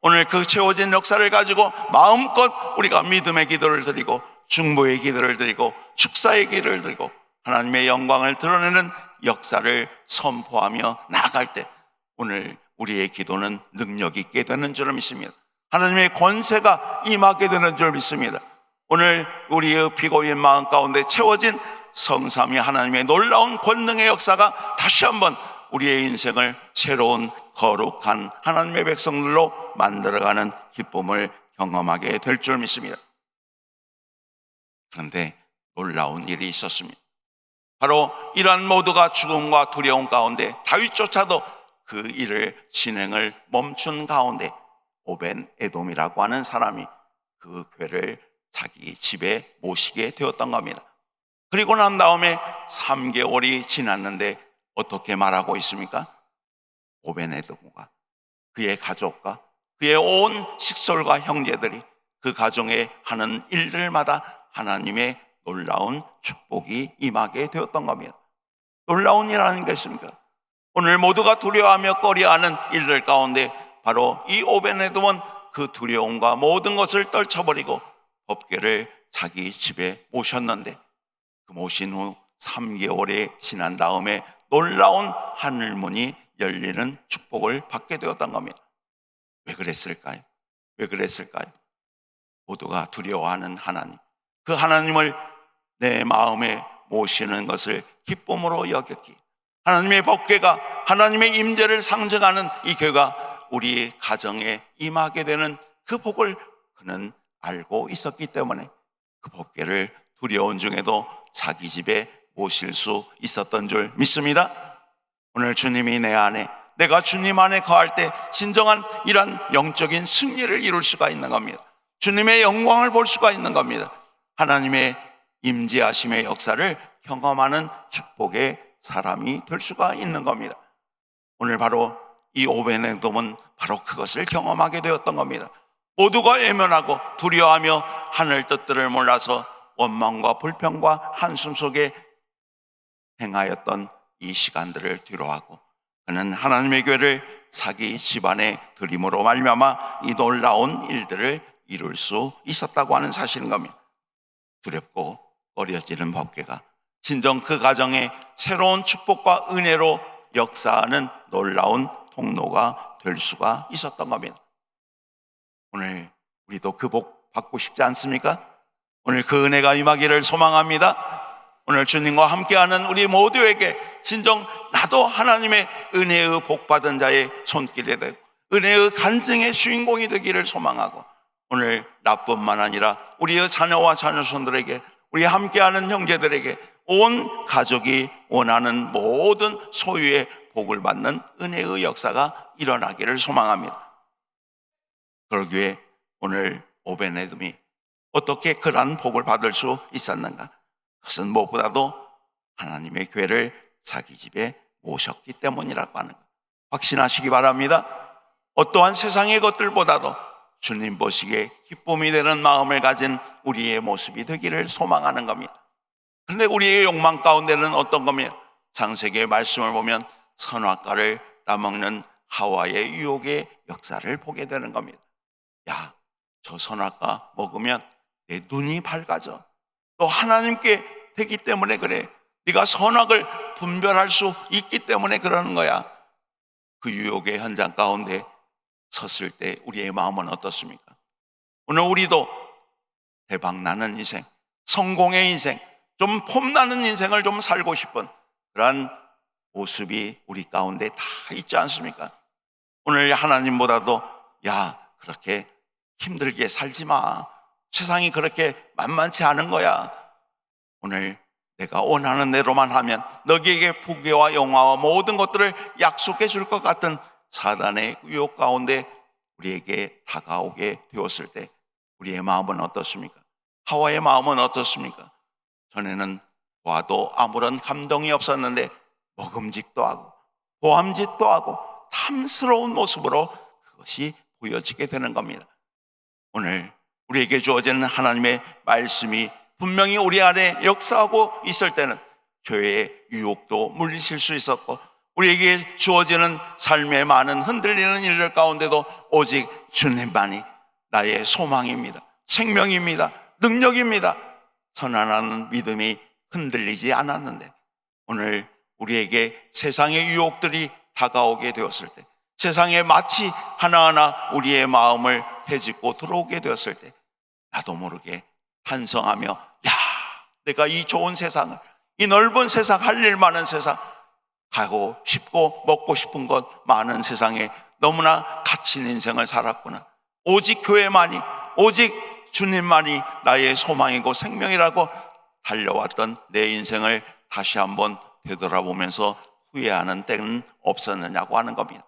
오늘 그 채워진 역사를 가지고 마음껏 우리가 믿음의 기도를 드리고 중보의 기도를 드리고 축사의 기도를 드리고 하나님의 영광을 드러내는 역사를 선포하며 나아갈 때 오늘 우리의 기도는 능력 있게 되는 줄 믿습니다. 하나님의 권세가 임하게 되는 줄 믿습니다. 오늘 우리의 비고인 마음 가운데 채워진 성삼위 하나님의 놀라운 권능의 역사가 다시 한번 우리의 인생을 새로운 거룩한 하나님의 백성들로 만들어가는 기쁨을 경험하게 될 줄 믿습니다. 그런데 놀라운 일이 있었습니다. 바로 이러한 모두가 죽음과 두려움 가운데 다윗조차도 그 일을 진행을 멈춘 가운데 오벤 에돔이라고 하는 사람이 그 괴를 자기 집에 모시게 되었던 겁니다. 그리고 난 다음에 3개월이 지났는데 어떻게 말하고 있습니까? 오벤 에돔과 그의 가족과 그의 온 식솔과 형제들이 그 가정에 하는 일들마다 하나님의 놀라운 축복이 임하게 되었던 겁니다. 놀라운 일이라는 게 있습니까? 오늘 모두가 두려워하며 꺼려하는 일들 가운데 바로 이 오벤 에돔은 그 두려움과 모든 것을 떨쳐버리고 법궤를 자기 집에 모셨는데 그 모신 후 3개월이 지난 다음에 놀라운 하늘문이 열리는 축복을 받게 되었던 겁니다. 왜 그랬을까요? 왜 그랬을까요? 모두가 두려워하는 하나님, 그 하나님을 내 마음에 모시는 것을 기쁨으로 여겼기, 하나님의 법궤가 하나님의 임재를 상징하는 이 궤가 우리 가정에 임하게 되는 그 복을 그는 알고 있었기 때문에 그 법궤를 두려운 중에도 자기 집에 모실 수 있었던 줄 믿습니다. 오늘 주님이 내 안에, 내가 주님 안에 거할 때 진정한 이런 영적인 승리를 이룰 수가 있는 겁니다. 주님의 영광을 볼 수가 있는 겁니다. 하나님의 임재하심의 역사를 경험하는 축복의 사람이 될 수가 있는 겁니다. 오늘 바로 이 오벤 에돔은 바로 그것을 경험하게 되었던 겁니다. 모두가 외면하고 두려워하며 하늘 뜻들을 몰라서 원망과 불평과 한숨 속에 행하였던 이 시간들을 뒤로하고 그는 하나님의 교회를 자기 집안의 드림으로 말미암아 이 놀라운 일들을 이룰 수 있었다고 하는 사실인 겁니다. 두렵고 꺼려지는 법궤가 진정 그 가정에 새로운 축복과 은혜로 역사하는 놀라운 통로가 될 수가 있었던 겁니다. 오늘 우리도 그 복 받고 싶지 않습니까? 오늘 그 은혜가 임하기를 소망합니다. 오늘 주님과 함께하는 우리 모두에게 진정 나도 하나님의 은혜의 복받은 자의 손길이 되고 은혜의 간증의 주인공이 되기를 소망하고 오늘 나뿐만 아니라 우리의 자녀와 자녀손들에게 우리 함께하는 형제들에게 온 가족이 원하는 모든 소유의 복을 받는 은혜의 역사가 일어나기를 소망합니다. 그러기에 오늘 오베네돔이 어떻게 그러한 복을 받을 수 있었는가? 그것은 무엇보다도 하나님의 교회를 자기 집에 모셨기 때문이라고 하는 것 확신하시기 바랍니다. 어떠한 세상의 것들보다도 주님 보시기에 기쁨이 되는 마음을 가진 우리의 모습이 되기를 소망하는 겁니다. 그런데 우리의 욕망 가운데는 어떤 겁니까? 창세기의 말씀을 보면 선악과를 따먹는 하와의 유혹의 역사를 보게 되는 겁니다. 야, 저 선악과 먹으면 내 눈이 밝아져. 또 하나님께 되기 때문에 그래. 네가 선악을 분별할 수 있기 때문에 그러는 거야. 그 유혹의 현장 가운데 섰을 때 우리의 마음은 어떻습니까? 오늘 우리도 대박나는 인생, 성공의 인생, 좀 폼나는 인생을 좀 살고 싶은 그러한 모습이 우리 가운데 다 있지 않습니까? 오늘 하나님보다도 야, 그렇게 힘들게 살지 마. 세상이 그렇게 만만치 않은 거야. 오늘 내가 원하는 대로만 하면 너희에게 부귀와 영화와 모든 것들을 약속해 줄 것 같은 사단의 유혹 가운데 우리에게 다가오게 되었을 때 우리의 마음은 어떻습니까? 하와의 마음은 어떻습니까? 전에는 와도 아무런 감동이 없었는데 먹음직도 하고 보암직도 하고 탐스러운 모습으로 그것이 보여지게 되는 겁니다. 오늘 우리에게 주어지는 하나님의 말씀이 분명히 우리 안에 역사하고 있을 때는 죄의 유혹도 물리칠 수 있었고 우리에게 주어지는 삶의 많은 흔들리는 일들 가운데도 오직 주님만이 나의 소망입니다. 생명입니다. 능력입니다. 선한하는 믿음이 흔들리지 않았는데 오늘 우리에게 세상의 유혹들이 다가오게 되었을 때 세상에 마치 하나하나 우리의 마음을 헤집고 들어오게 되었을 때 나도 모르게 탄성하며 야, 내가 이 좋은 세상을 이 넓은 세상 할 일 많은 세상 가고 싶고 먹고 싶은 것 많은 세상에 너무나 갇힌 인생을 살았구나. 오직 교회만이 오직 주님만이 나의 소망이고 생명이라고 달려왔던 내 인생을 다시 한번 되돌아보면서 후회하는 때는 없었느냐고 하는 겁니다.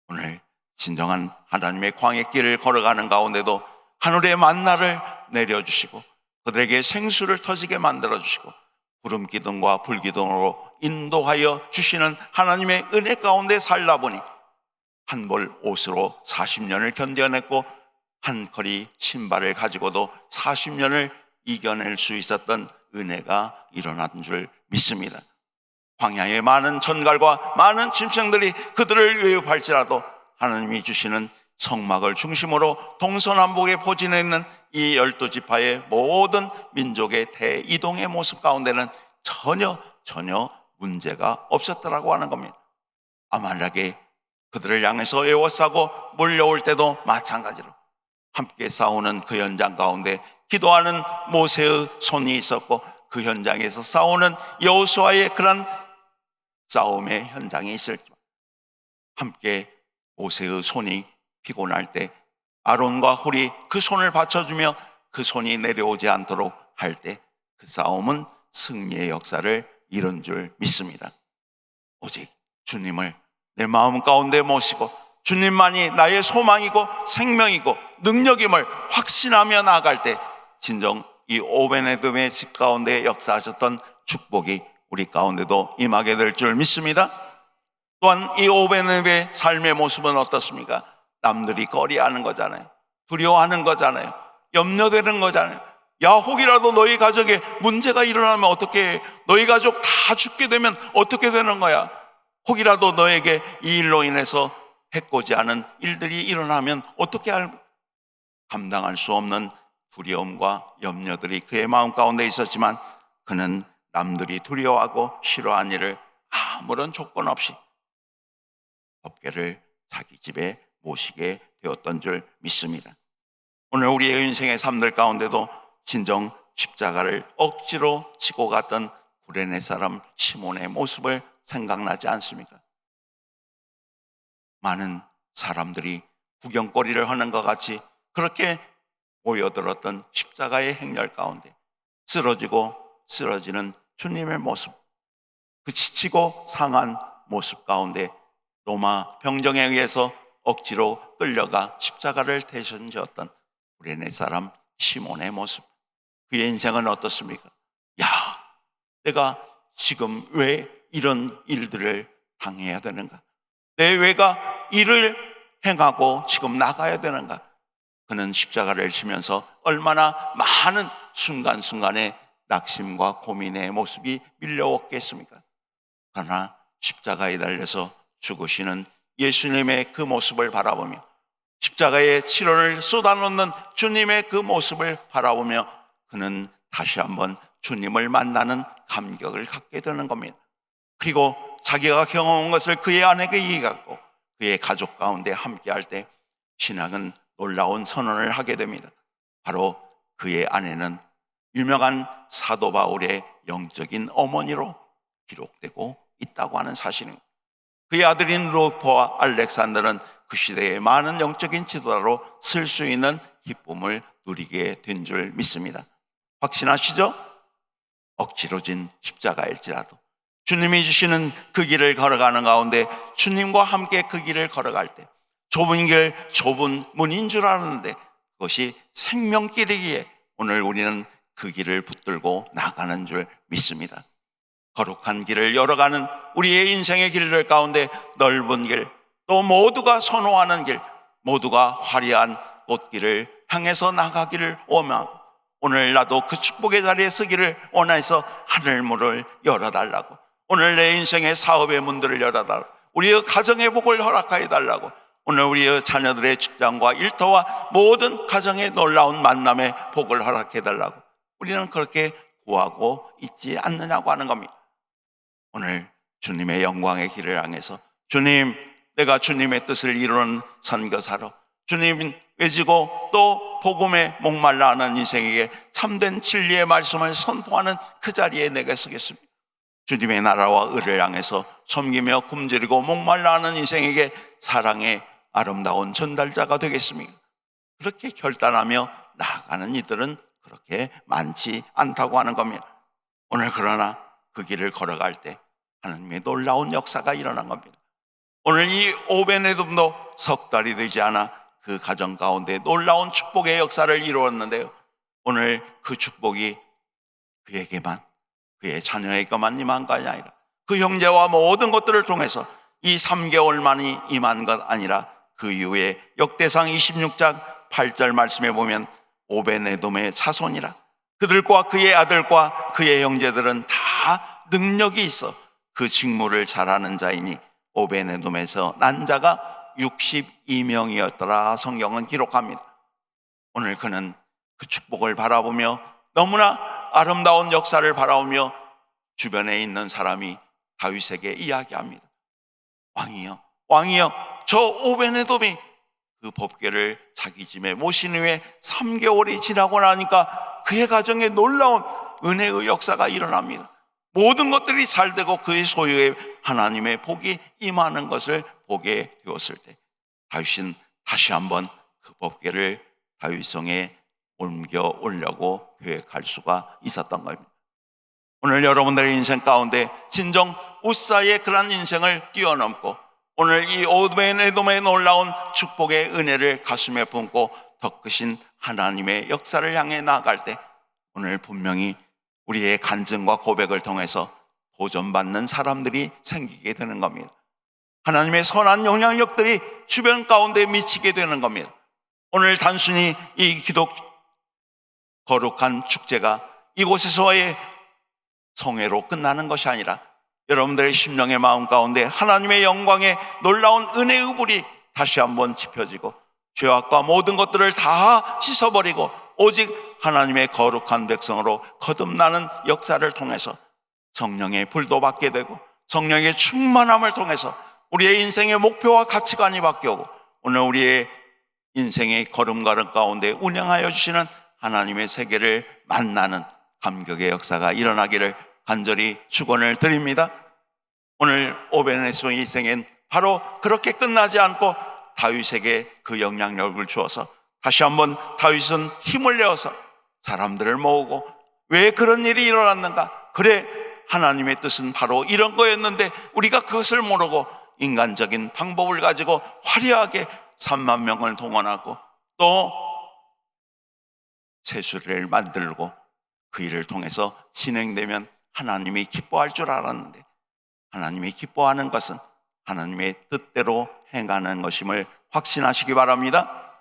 오늘 진정한 하나님의 광야길을 걸어가는 가운데도 하늘의 만나를 내려주시고 그들에게 생수를 터지게 만들어주시고 구름 기둥과 불 기둥으로 인도하여 주시는 하나님의 은혜 가운데 살다 보니 한 벌 옷으로 40년을 견뎌냈고 한 커리 신발을 가지고도 40년을 이겨낼 수 있었던 은혜가 일어난 줄 믿습니다. 광야에 많은 전갈과 많은 짐승들이 그들을 위협할지라도 하나님이 주시는 성막을 중심으로 동서남북에 포진해 있는 이 12지파의 모든 민족의 대이동의 모습 가운데는 전혀 문제가 없었더라고 하는 겁니다. 아말렉이 그들을 향해서 에워싸고 몰려올 때도 마찬가지로 함께 싸우는 그 현장 가운데 기도하는 모세의 손이 있었고 그 현장에서 싸우는 여호수아의 그런 싸움의 현장이 있을지만 함께 모세의 손이 피곤할 때 아론과 홀이 그 손을 받쳐주며 그 손이 내려오지 않도록 할 때 그 싸움은 승리의 역사를 이룬 줄 믿습니다. 오직 주님을 내 마음 가운데 모시고 주님만이 나의 소망이고 생명이고 능력임을 확신하며 나아갈 때 진정 이 오베네돔의 집 가운데 역사하셨던 축복이 우리 가운데도 임하게 될 줄 믿습니다. 또한 이 오베네돔의 삶의 모습은 어떻습니까? 남들이 꺼려하는 거잖아요. 두려워하는 거잖아요. 염려되는 거잖아요. 야, 혹이라도 너희 가족에 문제가 일어나면 어떻게 해? 너희 가족 다 죽게 되면 어떻게 되는 거야? 혹이라도 너에게 이 일로 인해서 해코지 않은 일들이 일어나면 어떻게 감당할 수 없는 두려움과 염려들이 그의 마음 가운데 있었지만, 그는 남들이 두려워하고 싫어한 일을 아무런 조건 없이 법궤를 자기 집에 모시게 되었던 줄 믿습니다. 오늘 우리의 인생의 삶들 가운데도 진정 십자가를 억지로 지고 갔던 구레네 사람 시몬의 모습을 생각나지 않습니까? 많은 사람들이 구경거리를 하는 것 같이 그렇게 모여들었던 십자가의 행렬 가운데 쓰러지고 쓰러지는 주님의 모습, 그 지치고 상한 모습 가운데 로마 병정에 의해서 억지로 끌려가 십자가를 대신졌던 구레네 사람 시몬의 모습, 그의 인생은 어떻습니까? 야, 내가 지금 왜 이런 일들을 당해야 되는가? 내 왜가 일을 행하고 지금 나가야 되는가? 그는 십자가를 지면서 얼마나 많은 순간순간의 낙심과 고민의 모습이 밀려왔겠습니까? 그러나 십자가에 달려서 죽으시는 예수님의 그 모습을 바라보며, 십자가에 치료를 쏟아놓는 주님의 그 모습을 바라보며 그는 다시 한번 주님을 만나는 감격을 갖게 되는 겁니다. 그리고 자기가 경험한 것을 그의 아내에게 이해하고 그의 가족 가운데 함께할 때 신앙은 놀라운 선언을 하게 됩니다. 바로 그의 아내는 유명한 사도 바울의 영적인 어머니로 기록되고 있다고 하는 사실입니다. 그의 아들인 루포와 알렉산더는 그 시대의 많은 영적인 지도자로 쓸 수 있는 기쁨을 누리게 된 줄 믿습니다. 확신하시죠? 억지로 진 십자가일지라도 주님이 주시는 그 길을 걸어가는 가운데 주님과 함께 그 길을 걸어갈 때 좁은 길, 좁은 문인 줄 알았는데 그것이 생명길이기에 오늘 우리는 그 길을 붙들고 나가는 줄 믿습니다. 거룩한 길을 열어가는 우리의 인생의 길들 가운데 넓은 길, 또 모두가 선호하는 길, 모두가 화려한 꽃길을 향해서 나가기를 원하고, 오늘 나도 그 축복의 자리에 서기를 원해서 하늘문을 열어달라고, 오늘 내 인생의 사업의 문들을 열어달라고, 우리의 가정의 복을 허락하여 달라고, 오늘 우리의 자녀들의 직장과 일터와 모든 가정의 놀라운 만남의 복을 허락해 달라고 우리는 그렇게 구하고 있지 않느냐고 하는 겁니다. 오늘 주님의 영광의 길을 향해서, 주님, 내가 주님의 뜻을 이루는 선교사로, 주님 외지고 또 복음에 목말라 하는 인생에게 참된 진리의 말씀을 선포하는 그 자리에 내가 서겠습니다. 주님의 나라와 의를 향해서 섬기며 굶주리고 목말라 하는 인생에게 사랑의 아름다운 전달자가 되겠습니다. 그렇게 결단하며 나아가는 이들은 그렇게 많지 않다고 하는 겁니다. 오늘 그러나 그 길을 걸어갈 때 하나님의 놀라운 역사가 일어난 겁니다. 오늘 이 오베네돔도 석 달이 되지 않아 그 가정 가운데 놀라운 축복의 역사를 이루었는데요, 오늘 그 축복이 그에게만, 그의 자녀에게만 임한 것이 아니라 그 형제와 모든 것들을 통해서 이 3개월만이 임한 것 아니라 그 이후에 역대상 26장 8절 말씀에 보면 오베네돔의 자손이라, 그들과 그의 아들과 그의 형제들은 다 능력이 있어 그 직무를 잘하는 자이니 오베네돔에서 난 자가 62명이었더라 성경은 기록합니다. 오늘 그는 그 축복을 바라보며 너무나 아름다운 역사를 바라보며 주변에 있는 사람이 다윗에게 이야기합니다. 왕이여, 왕이여, 저 오베네돔이 그 법궤를 자기 집에 모신 후에 3개월이 지나고 나니까 그의 가정에 놀라운 은혜의 역사가 일어납니다. 모든 것들이 잘되고 그의 소유에 하나님의 복이 임하는 것을 보게 되었을 때 다윗은 다시 한번 그 법궤를 다윗성에 옮겨 오려고 계획할 수가 있었던 겁니다. 오늘 여러분들의 인생 가운데 진정 우사의 그런 인생을 뛰어넘고 오늘 이 오베네돔의 놀라운 축복의 은혜를 가슴에 품고 더 크신 하나님의 역사를 향해 나아갈 때 오늘 분명히 우리의 간증과 고백을 통해서 도전받는 사람들이 생기게 되는 겁니다. 하나님의 선한 영향력들이 주변 가운데 미치게 되는 겁니다. 오늘 단순히 이 기독 거룩한 축제가 이곳에서의 성회로 끝나는 것이 아니라 여러분들의 심령의 마음 가운데 하나님의 영광의 놀라운 은혜의 불이 다시 한번 지펴지고 죄악과 모든 것들을 다 씻어버리고 오직 하나님의 거룩한 백성으로 거듭나는 역사를 통해서 성령의 불도 받게 되고 성령의 충만함을 통해서 우리의 인생의 목표와 가치관이 바뀌고 오늘 우리의 인생의 걸음걸음 가운데 운영하여 주시는 하나님의 세계를 만나는 감격의 역사가 일어나기를 간절히 축원을 드립니다. 오늘 오베네스의 일생엔 바로 그렇게 끝나지 않고 다윗에게 그 영향력을 주어서 다시 한번 다윗은 힘을 내어서 사람들을 모으고 왜 그런 일이 일어났는가? 그래, 하나님의 뜻은 바로 이런 거였는데 우리가 그것을 모르고 인간적인 방법을 가지고 화려하게 3만 명을 동원하고 또 세수를 만들고 그 일을 통해서 진행되면 하나님이 기뻐할 줄 알았는데 하나님이 기뻐하는 것은 하나님의 뜻대로 행하는 것임을 확신하시기 바랍니다.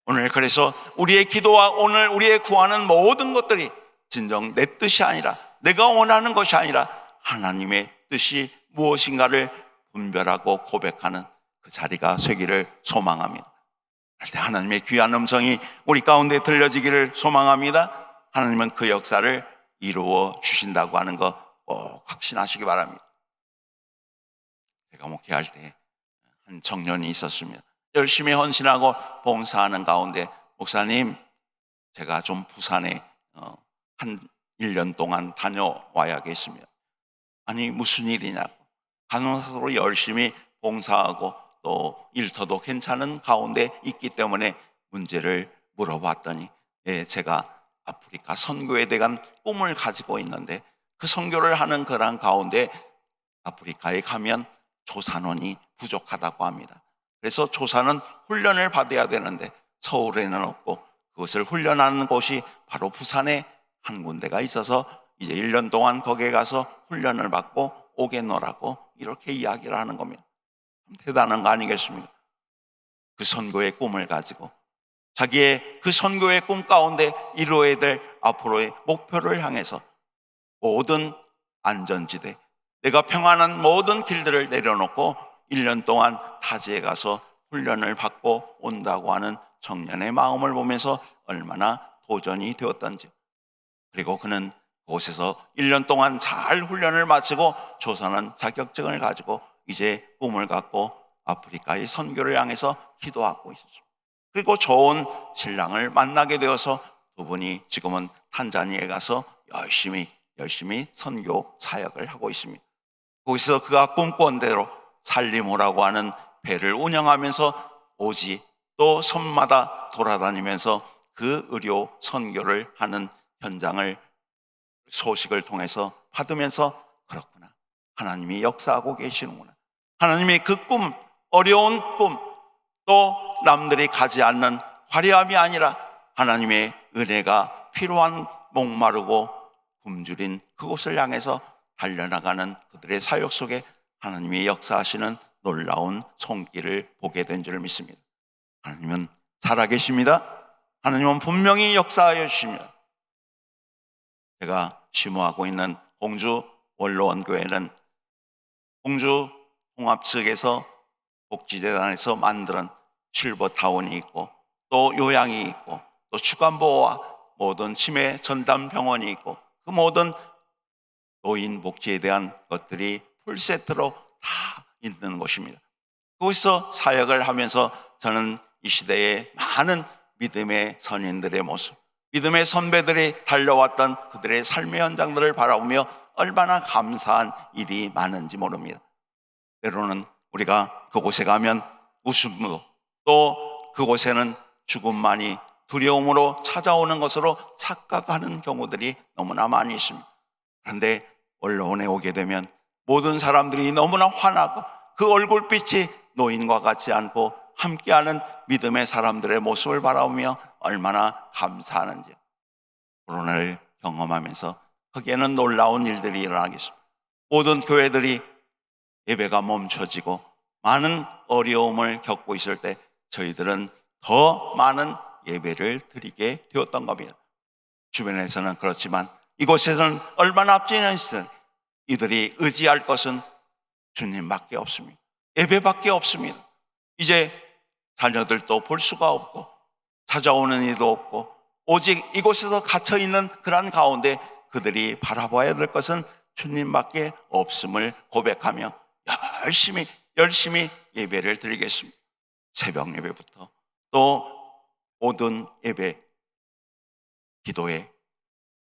오늘 그래서 우리의 기도와 오늘 우리의 구하는 모든 것들이 진정 내 뜻이 아니라 내가 원하는 것이 아니라 하나님의 뜻이 무엇인가를 분별하고 고백하는 그 자리가 되기를 소망합니다. 그럴 때 하나님의 귀한 음성이 우리 가운데 들려지기를 소망합니다. 하나님은 그 역사를 이루어 주신다고 하는 거 꼭 확신하시기 바랍니다. 제가 목회할 때 한 청년이 있었습니다. 열심히 헌신하고 봉사하는 가운데 목사님, 제가 좀 부산에 한 1년 동안 다녀와야겠습니다. 아니 무슨 일이냐고. 간호사로 열심히 봉사하고 또 일터도 괜찮은 가운데 있기 때문에 문제를 물어봤더니 제가 아프리카 선교에 대한 꿈을 가지고 있는데 그 선교를 하는 그런 가운데 아프리카에 가면 조산원이 부족하다고 합니다. 그래서 조사는 훈련을 받아야 되는데 서울에는 없고 그것을 훈련하는 곳이 바로 부산에 한 군데가 있어서 이제 1년 동안 거기에 가서 훈련을 받고 오겠노라고 이렇게 이야기를 하는 겁니다. 대단한 거 아니겠습니까? 그 선교의 꿈을 가지고 자기의 그 선교의 꿈 가운데 이루어야 될 앞으로의 목표를 향해서 모든 안전지대, 내가 평안한 모든 길들을 내려놓고 1년 동안 타지에 가서 훈련을 받고 온다고 하는 청년의 마음을 보면서 얼마나 도전이 되었던지, 그리고 그는 그곳에서 1년 동안 잘 훈련을 마치고 조선한 자격증을 가지고 이제 꿈을 갖고 아프리카의 선교를 향해서 기도하고 있었습니다. 그리고 좋은 신랑을 만나게 되어서 두 분이 지금은 탄자니아에 가서 열심히 선교 사역을 하고 있습니다. 거기서 그가 꿈꾼 대로 살리모라고 하는 배를 운영하면서 오지 또 섬마다 돌아다니면서 그 의료 선교를 하는 현장을 소식을 통해서 받으면서 그렇구나, 하나님이 역사하고 계시는구나, 하나님이 그 꿈, 어려운 꿈, 또 남들이 가지 않는 화려함이 아니라 하나님의 은혜가 필요한 목마르고 굶주린 그곳을 향해서 달려나가는 그들의 사역 속에 하나님이 역사하시는 놀라운 손길을 보게 된 줄 믿습니다. 하나님은 살아계십니다. 하나님은 분명히 역사하여 주십니다. 제가 심호하고 있는 공주 원로원교회는 공주 통합 측에서 복지재단에서 만든 실버타운이 있고 또 요양이 있고 또 주간보호와 모든 치매 전담 병원이 있고 그 모든 노인 복지에 대한 것들이 풀세트로 다 있는 곳입니다. 거기서 사역을 하면서 저는 이 시대의 많은 믿음의 선인들의 모습, 믿음의 선배들이 달려왔던 그들의 삶의 현장들을 바라보며 얼마나 감사한 일이 많은지 모릅니다. 때로는 우리가 그곳에 가면 웃음으로, 또 그곳에는 죽음만이 두려움으로 찾아오는 것으로 착각하는 경우들이 너무나 많이 있습니다. 그런데 언론에 오게 되면 모든 사람들이 너무나 환하고 그 얼굴빛이 노인과 같지 않고 함께하는 믿음의 사람들의 모습을 바라보며 얼마나 감사하는지, 코로나를 경험하면서 거기에는 놀라운 일들이 일어나겠습니다. 모든 교회들이 예배가 멈춰지고 많은 어려움을 겪고 있을 때 저희들은 더 많은 예배를 드리게 되었던 겁니다. 주변에서는 그렇지만 이곳에서는 얼마나 앞지는 있어 이들이 의지할 것은 주님밖에 없습니다. 예배밖에 없습니다. 이제 자녀들도 볼 수가 없고 찾아오는 이도 없고 오직 이곳에서 갇혀있는 그런 가운데 그들이 바라봐야 될 것은 주님밖에 없음을 고백하며 열심히 예배를 드리겠습니다. 새벽 예배부터 또 모든 예배, 기도에,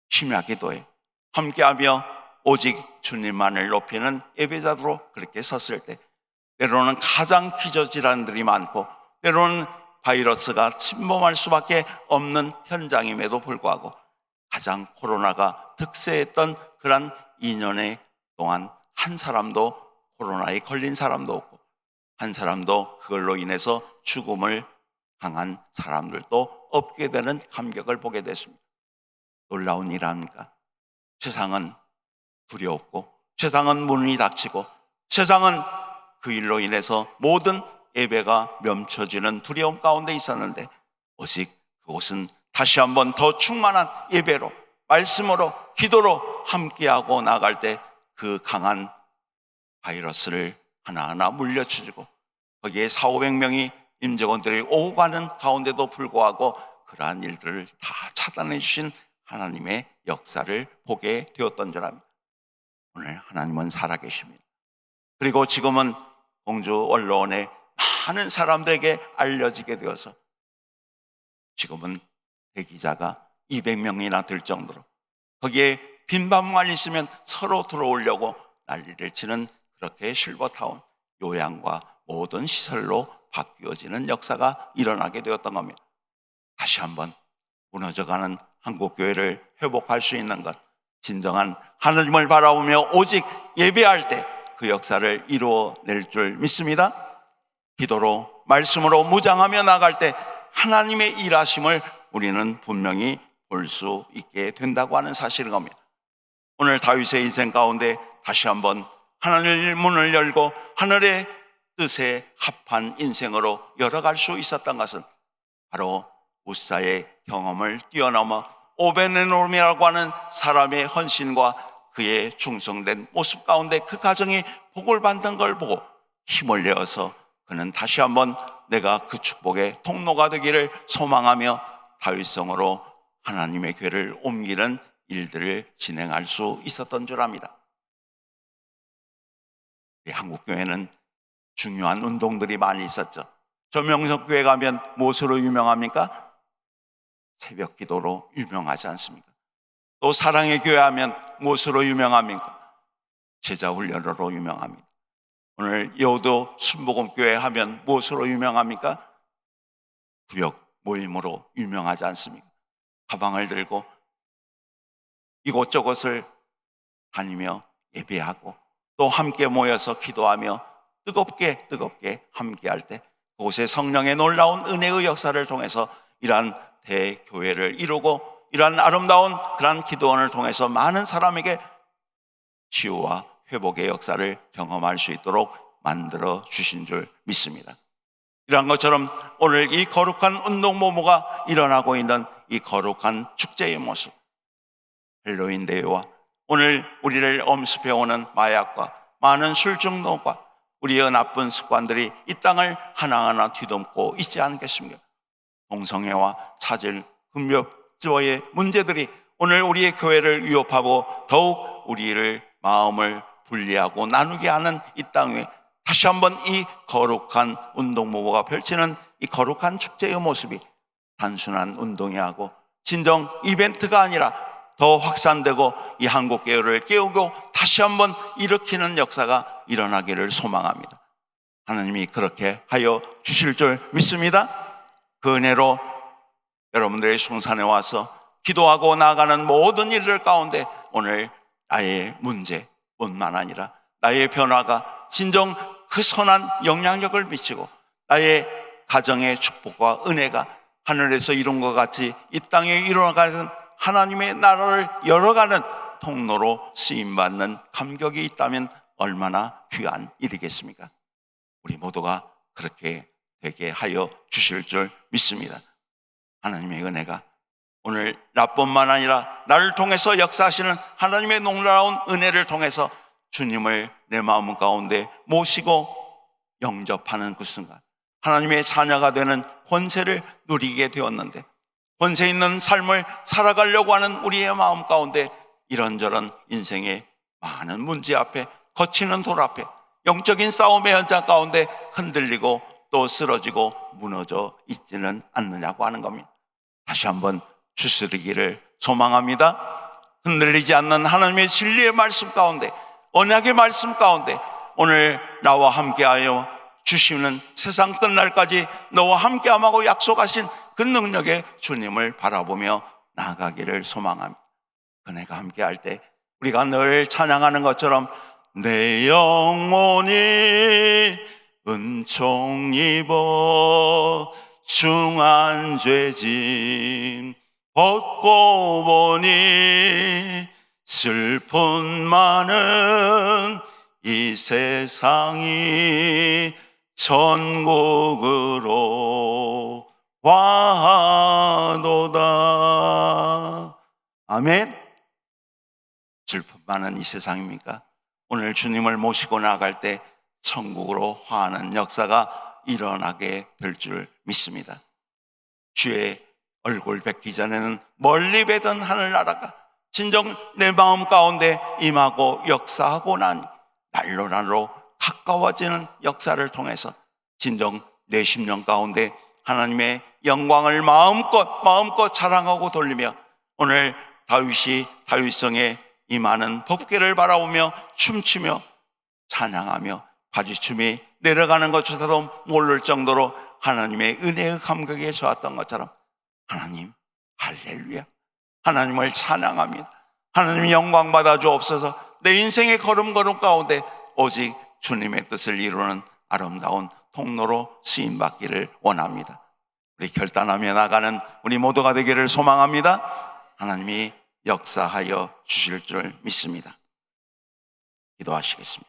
심야 기도에 함께하며 오직 주님만을 높이는 예배자로 그렇게 섰을 때 때로는 가장 기저질환들이 많고 때로는 바이러스가 침범할 수밖에 없는 현장임에도 불구하고 가장 코로나가 득세했던 그런 2년의 동안 한 사람도 코로나에 걸린 사람도 없고 한 사람도 그걸로 인해서 죽음을 당한 사람들도 없게 되는 감격을 보게 됐습니다. 놀라운 일 아닙니까? 세상은 두렵고 세상은 문이 닫히고 세상은 그 일로 인해서 모든 예배가 멈춰지는 두려움 가운데 있었는데 오직 그곳은 다시 한번 더 충만한 예배로 말씀으로 기도로 함께하고 나갈 때 그 강한 바이러스를 하나하나 물려치고 거기에 400~500명이 임직원들이 오고 가는 가운데도 불구하고 그러한 일들을 다 차단해 주신 하나님의 역사를 보게 되었던 줄 압니다. 오늘 하나님은 살아계십니다. 그리고 지금은 공주 언론에 많은 사람들에게 알려지게 되어서 지금은 대기자가 200명이나 될 정도로 거기에 빈 방만 있으면 서로 들어오려고 난리를 치는 그렇게 실버타운 요양과 모든 시설로 바뀌어지는 역사가 일어나게 되었던 겁니다. 다시 한번 무너져가는 한국교회를 회복할 수 있는 것, 진정한 하나님을 바라보며 오직 예배할 때 그 역사를 이루어낼 줄 믿습니다. 기도로 말씀으로 무장하며 나갈 때 하나님의 일하심을 우리는 분명히 볼 수 있게 된다고 하는 사실인 겁니다. 오늘 다윗의 인생 가운데 다시 한번 하늘의 문을 열고 하늘의 뜻에 합한 인생으로 열어갈 수 있었던 것은 바로 우사의 경험을 뛰어넘어 오베네돔이라고 하는 사람의 헌신과 그의 충성된 모습 가운데 그 가정이 복을 받는 걸 보고 힘을 내어서 그는 다시 한번 내가 그 축복의 통로가 되기를 소망하며 다윗성으로 하나님의 궤를 옮기는 일들을 진행할 수 있었던 줄 압니다. 한국교회는 중요한 운동들이 많이 있었죠. 조명석교회 가면 무엇으로 유명합니까? 새벽 기도로 유명하지 않습니까? 또 사랑의 교회 하면 무엇으로 유명합니까? 제자 훈련으로 유명합니다. 오늘 여우도 순복음교회 하면 무엇으로 유명합니까? 구역 모임으로 유명하지 않습니까? 가방을 들고 이곳저곳을 다니며 예배하고 또 함께 모여서 기도하며 뜨겁게 함께할 때 그곳에 성령의 놀라운 은혜의 역사를 통해서 이러한 대교회를 이루고 이러한 아름다운 그러한 기도원을 통해서 많은 사람에게 치유와 회복의 역사를 경험할 수 있도록 만들어 주신 줄 믿습니다. 이러한 것처럼 오늘 이 거룩한 운동모모가 일어나고 있는 이 거룩한 축제의 모습, 헬로윈 데이와 오늘 우리를 엄습해오는 마약과 많은 술 중독과 우리의 나쁜 습관들이 이 땅을 하나하나 뒤덮고 있지 않겠습니까? 동성애와 차질, 금욕죄의 문제들이 오늘 우리의 교회를 위협하고 더욱 우리를 마음을 분리하고 나누게 하는 이 땅에 다시 한번 이 거룩한 운동모모가 펼치는 이 거룩한 축제의 모습이 단순한 운동이 하고 진정 이벤트가 아니라 더 확산되고 이 한국교회를 깨우고 다시 한번 일으키는 역사가 일어나기를 소망합니다. 하나님이 그렇게 하여 주실 줄 믿습니다. 그 은혜로 여러분들의 성산에 와서 기도하고 나아가는 모든 일들 가운데 오늘 나의 문제뿐만 아니라 나의 변화가 진정 그 선한 영향력을 미치고 나의 가정의 축복과 은혜가 하늘에서 이룬 것 같이 이 땅에 일어나가는 하나님의 나라를 열어가는 통로로 쓰임받는 감격이 있다면 얼마나 귀한 일이겠습니까? 우리 모두가 그렇게 되게 하여 주실 줄 믿습니다. 하나님의 은혜가 오늘 나뿐만 아니라 나를 통해서 역사하시는 하나님의 놀라운 은혜를 통해서 주님을 내 마음 가운데 모시고 영접하는 그 순간 하나님의 자녀가 되는 권세를 누리게 되었는데, 권세 있는 삶을 살아가려고 하는 우리의 마음 가운데 이런저런 인생의 많은 문제 앞에, 거치는 돌 앞에, 영적인 싸움의 현장 가운데 흔들리고 또 쓰러지고 무너져 있지는 않느냐고 하는 겁니다. 다시 한번 주스르기를 소망합니다. 흔들리지 않는 하나님의 진리의 말씀 가운데, 언약의 말씀 가운데 오늘 나와 함께하여 주시는 세상 끝날까지 너와 함께함하고 약속하신 그 능력의 주님을 바라보며 나아가기를 소망합니다. 그네가 함께할 때 우리가 늘 찬양하는 것처럼 내 영혼이 은총 입어 중한 죄짐 벗고 보니 슬픈 많은 이 세상이 천국으로 와도다. 아멘. 슬픔 많은 이 세상입니까? 오늘 주님을 모시고 나갈 때 천국으로 화하는 역사가 일어나게 될 줄 믿습니다. 주의 얼굴 뵙기 전에는 멀리 뵈던 하늘나라가 진정 내 마음 가운데 임하고 역사하고 나니 날로 날로 가까워지는 역사를 통해서 진정 내 심령 가운데 하나님의 영광을 마음껏 자랑하고 돌리며 오늘 다윗이 다윗성에 임하는 법궤를 바라보며 춤추며 찬양하며 바지춤이 내려가는 것조차도 모를 정도로 하나님의 은혜의 감격에 좋았던 것처럼 하나님 할렐루야, 하나님을 찬양합니다. 하나님이 영광 받아 주옵소서. 내 인생의 걸음걸음 가운데 오직 주님의 뜻을 이루는 아름다운 통로로 쓰임받기를 원합니다. 우리 결단하며 나가는 우리 모두가 되기를 소망합니다. 하나님이 역사하여 주실 줄 믿습니다. 기도하시겠습니다.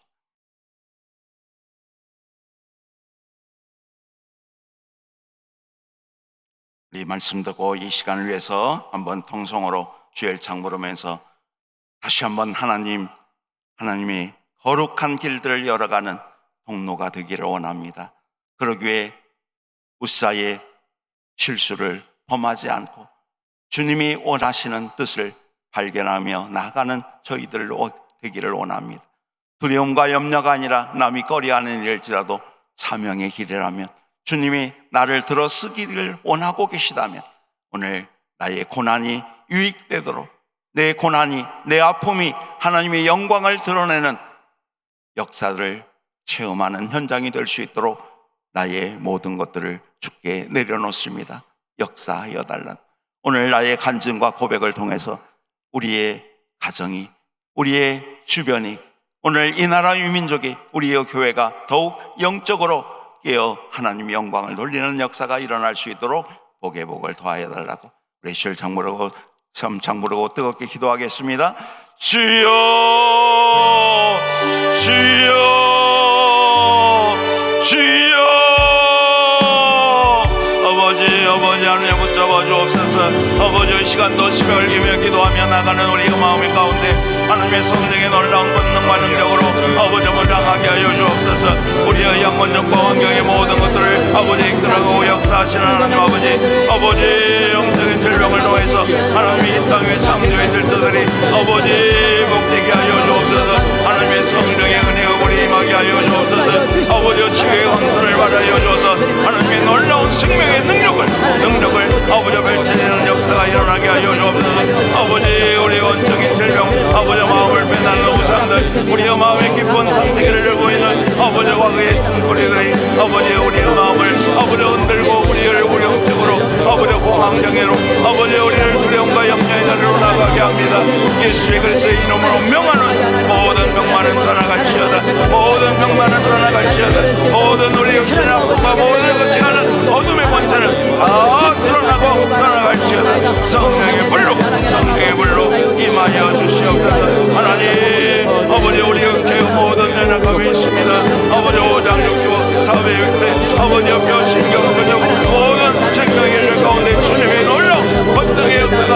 우리 말씀 듣고 이 시간을 위해서 한번 통성으로 주의 창 부르면서 다시 한번 하나님이 거룩한 길들을 열어가는 통로가 되기를 원합니다. 그러기 위해 우사의 실수를 범하지 않고 주님이 원하시는 뜻을 발견하며 나아가는 저희들 되기를 원합니다. 두려움과 염려가 아니라 남이 꺼려하는 일일지라도 사명의 길이라면 주님이 나를 들어 쓰기를 원하고 계시다면 오늘 나의 고난이 유익되도록, 내 고난이, 내 아픔이 하나님의 영광을 드러내는 역사를 체험하는 현장이 될 수 있도록 나의 모든 것들을 주께 내려놓습니다. 역사하여 달라. 오늘 나의 간증과 고백을 통해서 우리의 가정이, 우리의 주변이, 오늘 이 나라 유민족이, 우리의 교회가 더욱 영적으로 깨어 하나님의 영광을 돌리는 역사가 일어날 수 있도록 복의 복을 더하여 달라고 우리 시를 장부르고 뜨겁게 기도하겠습니다. 주여 주여 주여, 아버지 하나님 붙잡아 주옵소서. 아버지의 시간도 집에 올리며 기도하며 나가는 우리의 마음의 가운데 하나님의 성령의 놀라운 권능과 능력으로 아버지를 당하게 하여 주옵소서. 우리의 영혼적과 환경의 모든 것들을 아버지 이끌어가고 역사하시는 하나님 아버지 영적인 질병을 통해서 하나님의 이 땅의 창조의 질서들이 아버지 복되게 하여 주옵소서. 하나님의 성령의 은혜가 우리 임하게 하여 주옵소서. 아버지의 치유의 광선을 받아여 주어서 하나님의 놀라운 생명의 능력을 아버지 펼쳐내는 역사가 일어나게 하여 주옵소서. 아버지 우리의 원적인 질병, 아버지 마음을 빼앗는 우상들, 우리의 마음에 깊은 상처를 들고 있는 아버지 과거의 쓴소리들이 아버지 우리의 마음을 아버지 흔들고 우리를 우영적으로 아버지 공황장애로 아버지 우리를 두려움과 염려의 자리로 나가게 합니다. 예수의 그리스도의 이름으로 명하는 모든 병만은 떠나갈지어다. 모든 병만은 떠나갈지어다. 모든 우리의 육신의 아픔과 모든 것이 가는 어둠의 권세는 다 드러나고 떠나갈지어다. 성령의 불로 임하여 주시옵소서. 하나님 아버지 우리의 죄의 모든 연약함이 있습니다. 아버지 5장 65 400대 아버지 뼈 신경 근육 모든 생명의 일 가운데 주님의 놀라운 권능의 역사가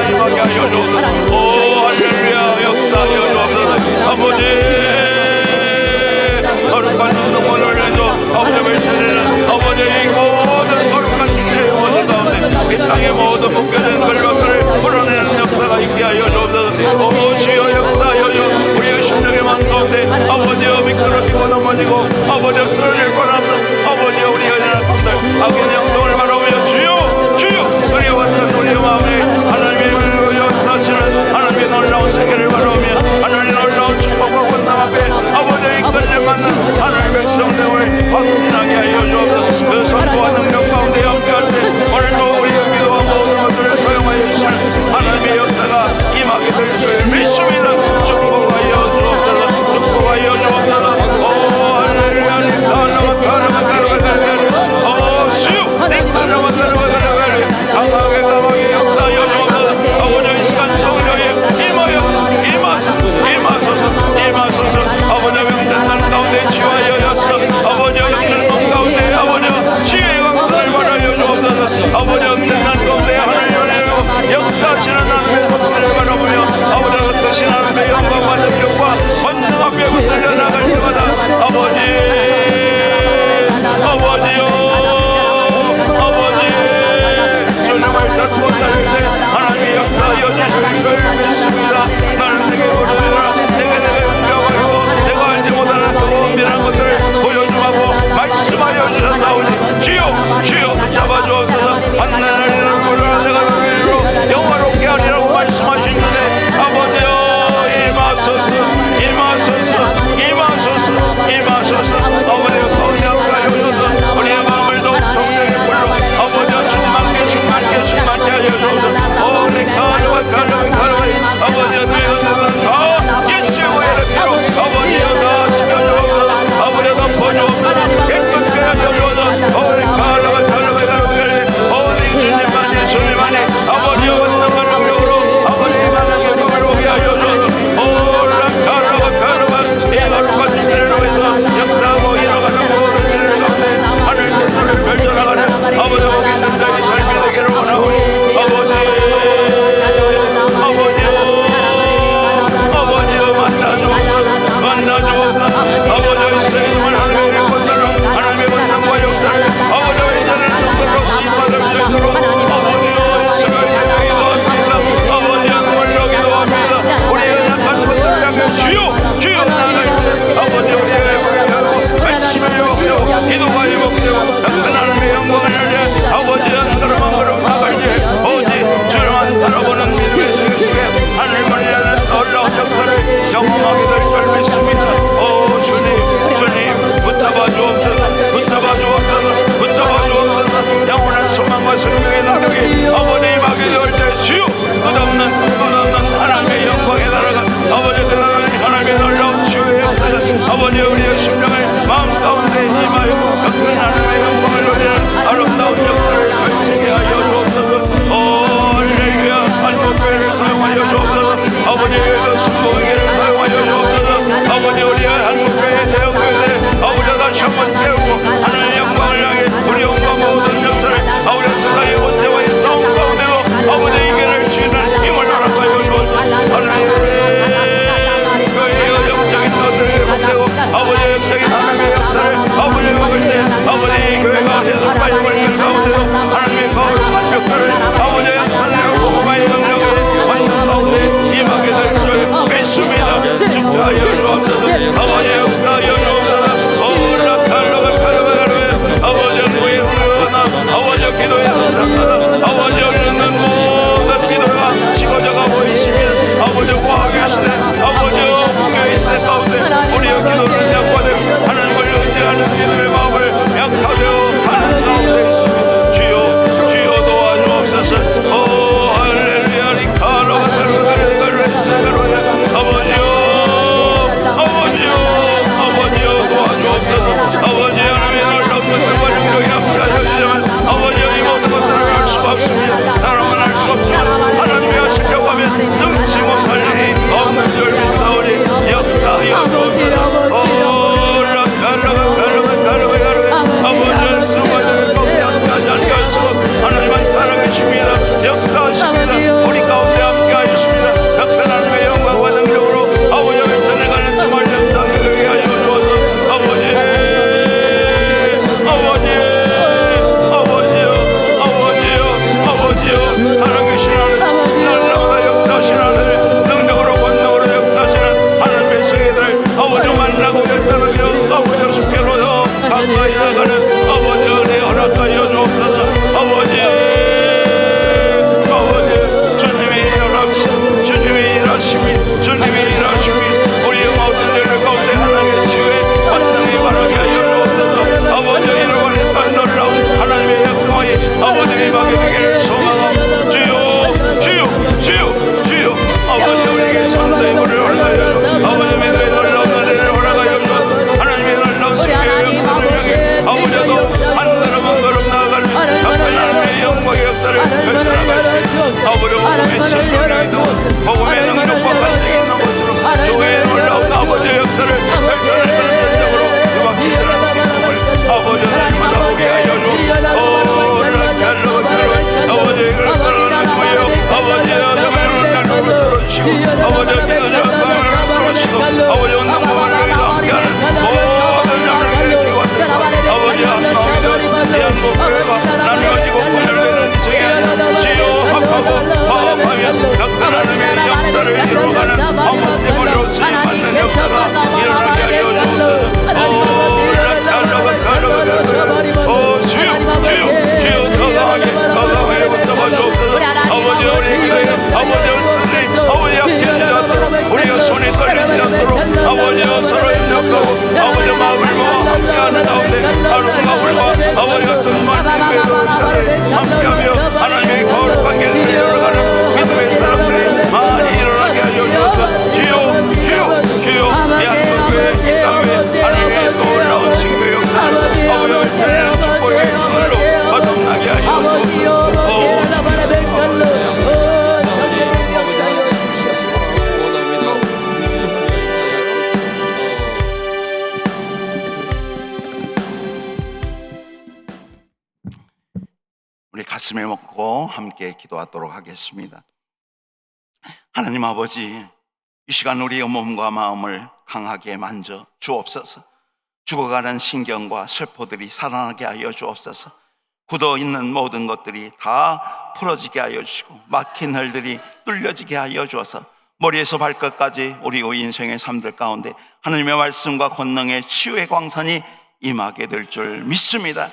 아버지 쓰러질 뻔합니다. 아버지 우리 연약한 것들 악인 영동을 바라보며 주여 주여 그리워왔던 우리의 마음에 하나님의 역사하시는 하나님의 놀라운 세계를 바라보며 하나님의 놀라운 축복과 권능 앞에 아버지의 이끌림 받는 하나님의 백성됨을 확신하게 하여 주옵소서. 그 선포와 능력 가운데 함께할 때 오늘도 우리의 기도와 모든 것들을 사용하여 주시는 하나님의 역사가 임하게 될 줄 믿습니다. 축복하여 주옵소서. 축복하여 주옵소서. 오 할렐루야. 오 주여 강하게 역사하여 주옵소서. 아버지 이 시간 성령에 임하소서. 아버지 명단만 가운데 치유하여 주옵소서. 아버지 영들만 가운데 아버지 치유의 강선을 바라여 주옵소서. 아버지 영들만 가운데 하나님의 역사하시는 하나님의 손길을 바라보며 아버지 뜻이 하나님의 영광과 능력과 권능 앞에 붙들려 나갈 때마다 주님을 찾고 다닐 때 하나님의 역사하여 주실 줄 믿습니다. 나는 내게 보여주라. 내게 명하고 내가 알지 못하는 그 은밀한 것들을 보여주라고 말씀하여 주셨사오니 주여 붙잡아 주옵소서. 하늘나라를 보라 내가 너희로 영화롭게 하리라고 말씀하신 주에 아버지여 임하소서. 아버지의 성령과 여셔서 우리의 마음을 더욱 성령의 불로 아버지여 주님 함께 하여 주옵소서. 우리 가르마 아버지여 너희는 다 예수의 이름으로 아버지여 다 시켜주옵소서. 아버지여 덮어주옵소서. 깨끗게 하여 주옵소서. 우리 가르마 어디 주님만 예수님만이 아버지여 원능한 능력으로 아버지만의 영광을 오게 하여 주옵소서. 이 거룩한 주님을 위해서 역사하고 일어가는 모든 일을 가운데 하늘 천사를 펼쳐나가는 아버지 보기 현장의 삶이 되기를 원하오니 아버지여 만나주옵소서. 아버지의 세임을 하나님의 권능으로 하나님의 권능과 역사를 아버지의 이전에 눈으로 수입받을 수 있도록 아버지여 있음을 기도합니다. 아버지여 능을 기도합니다. 우리의 약한 것들을 향해 주여 나아갈 아버지 우리의 불의하고 말씀의 욕되고 기도가 욕되고 작은 하나님의 영광을 위해 아버지 한 걸음 한 걸음 나갈 때 오직 주님만 바라보는 믿음의 신 속에 하늘을 위하는 놀라운 역사를 경험하게 될 줄 믿습니다. 오 주님 붙잡아 주옵소서. 영원한 소망과 생명의 능력이 아버지 임하게 될 때 주여 끝없는 하나님의 영광의 나라가 아버지 끝없는 하나님의 놀라운 치유의 역사가 아버지 우리의 심령을 마음 가운데 임하여 큰 하나님의 영광을 누리는 아름다운 역사를 펼치게 하여 주옵소서. 할렐루야. 한국교회를 사용하여 주옵소서. 아버지의 순복의를 사용하여 주옵소서. 아버지 우리의 한국교회 대형교회들을 아버지 다시 한번 세우고 하나님의 영광을 향해 우리 영과 모든 역사를 아버지 세상의 원세와의 싸움 가운데도 아버지 이겨낼 수 있는 힘을 허락하여 주옵소서. 교회의 영적인 것들을 회복되고 아버지의 영적인 하나님의 역사를 아버지 먹을 때 아버지 교회가 해석과 힘을 가운데도 하나님의 거룩한 역사를 아버지의 역사를 보고마의 능력을 완전 가운데 임하게 될 줄 믿습니다. 가슴에 묻고 함께 기도하도록 하겠습니다. 하나님 아버지, 이 시간 우리의 몸과 마음을 강하게 만져 주옵소서. 죽어가는 신경과 세포들이 살아나게 하여 주옵소서. 굳어있는 모든 것들이 다 풀어지게 하여 주시고 막힌 혈들이 뚫려지게 하여 주어서 머리에서 발끝까지 우리의 인생의 삶들 가운데 하나님의 말씀과 권능의 치유의 광선이 임하게 될 줄 믿습니다.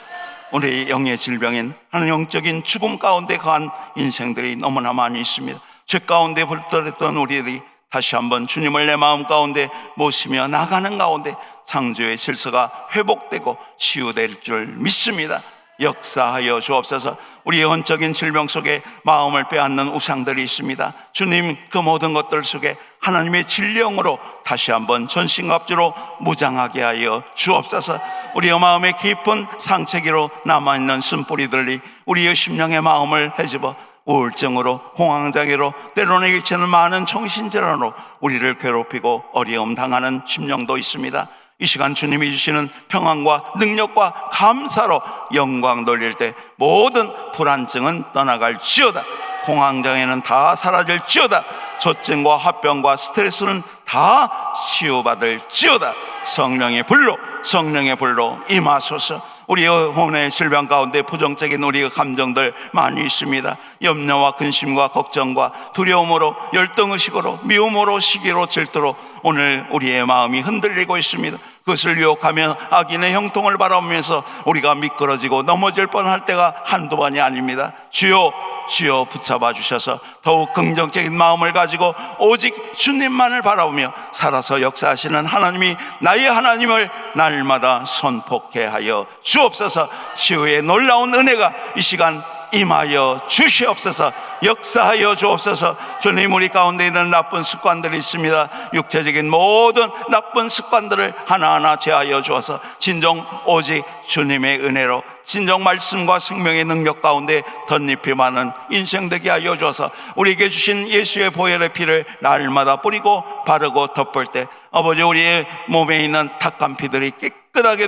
우리 영의 질병인 하나님 영적인 죽음 가운데 거한 인생들이 너무나 많이 있습니다. 죄 가운데 불떨었던 우리들이 다시 한번 주님을 내 마음 가운데 모시며 나가는 가운데 창조의 질서가 회복되고 치유될 줄 믿습니다. 역사하여 주옵소서. 우리의 영적인 질병 속에 마음을 빼앗는 우상들이 있습니다. 주님, 그 모든 것들 속에 하나님의 진령으로 다시 한번 전신갑주로 무장하게 하여 주옵소서. 우리의 마음의 깊은 상처기로 남아있는 쓴뿌리들이 우리의 심령의 마음을 헤집어 우울증으로, 공황장애로, 때로는 일치는 많은 정신질환으로 우리를 괴롭히고 어려움 당하는 심령도 있습니다. 이 시간 주님이 주시는 평안과 능력과 감사로 영광 돌릴 때 모든 불안증은 떠나갈지어다. 공황장애는 다 사라질지어다. 조증과 화병과 스트레스는 다 치유받을지어다. 성령의 불로 임하소서. 우리의 혼의 질병 가운데 부정적인 우리의 감정들 많이 있습니다. 염려와 근심과 걱정과 두려움으로, 열등의식으로, 미움으로, 시기로, 질투로 오늘 우리의 마음이 흔들리고 있습니다. 그것을 유혹하며 악인의 형통을 바라보면서 우리가 미끄러지고 넘어질 뻔할 때가 한두 번이 아닙니다. 주여 붙잡아 주셔서 더욱 긍정적인 마음을 가지고 오직 주님만을 바라보며 살아서 역사하시는 하나님이 나의 하나님을 날마다 선포케 하여 주옵소서. 치유의 놀라운 은혜가 이 시간 임하여 주시옵소서. 역사하여 주옵소서. 주님, 우리 가운데 있는 나쁜 습관들이 있습니다. 육체적인 모든 나쁜 습관들을 하나하나 제하여 주어서 진정 오직 주님의 은혜로, 진정 말씀과 생명의 능력 가운데 덧잎이 많은 인생 되게 하여 주어서 우리에게 주신 예수의 보혈의 피를 날마다 뿌리고 바르고 덮을 때 아버지, 우리의 몸에 있는 탁한 피들이 깨끗하게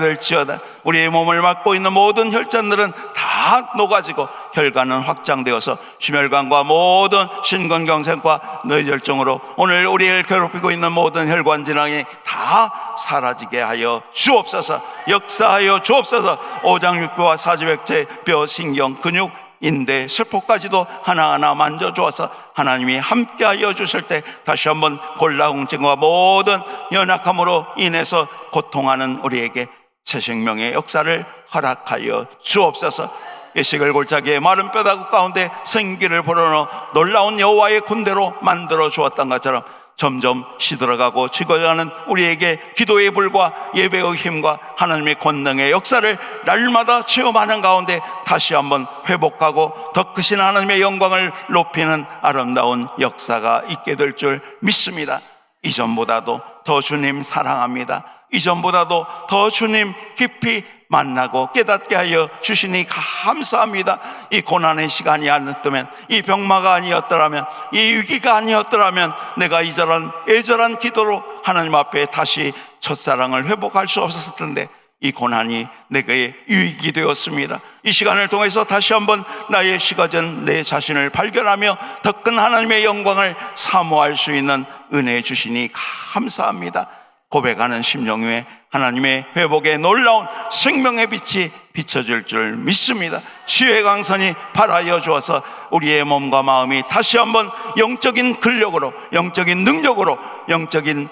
될지어다. 우리의 몸을 맡고 있는 모든 혈관들은 다 녹아지고 혈관은 확장되어서 심혈관과 모든 심근경색과 뇌졸중으로 오늘 우리를 괴롭히고 있는 모든 혈관 질환이 다 사라지게 하여 주옵소서. 역사하여 주옵소서. 오장육부와 사지백체, 뼈, 신경, 근육, 인대, 세포까지도 하나하나 만져주어서 하나님이 함께하여 주실 때 다시 한번 골다공증과 모든 연약함으로 인해서 고통하는 우리에게 새 생명의 역사를 허락하여 주옵소서. 예식을 골짜기에 마른 뼈다구 가운데 생기를 불어넣어 놀라운 여호와의 군대로 만들어 주었던 것처럼 점점 시들어가고 죽어가는 우리에게 기도의 불과 예배의 힘과 하나님의 권능의 역사를 날마다 체험하는 가운데 다시 한번 회복하고 더 크신 하나님의 영광을 높이는 아름다운 역사가 있게 될 줄 믿습니다. 이전보다도 더 주님 사랑합니다. 이전보다도 더 주님 깊이 만나고 깨닫게 하여 주시니 감사합니다. 이 고난의 시간이 아니었다면, 이 병마가 아니었더라면, 이 위기가 아니었더라면 내가 애절한 기도로 하나님 앞에 다시 첫사랑을 회복할 수 없었을 텐데 이 고난이 내게 유익이 되었습니다. 이 시간을 통해서 다시 한번 나의 식어진 내 자신을 발견하며 더 큰 하나님의 영광을 사모할 수 있는 은혜 주시니 감사합니다. 고백하는 심령 위에 하나님의 회복의 놀라운 생명의 빛이 비춰질 줄 믿습니다. 치유의 강선이 발하여 주어서 우리의 몸과 마음이 다시 한번 영적인 근력으로, 영적인 능력으로, 영적인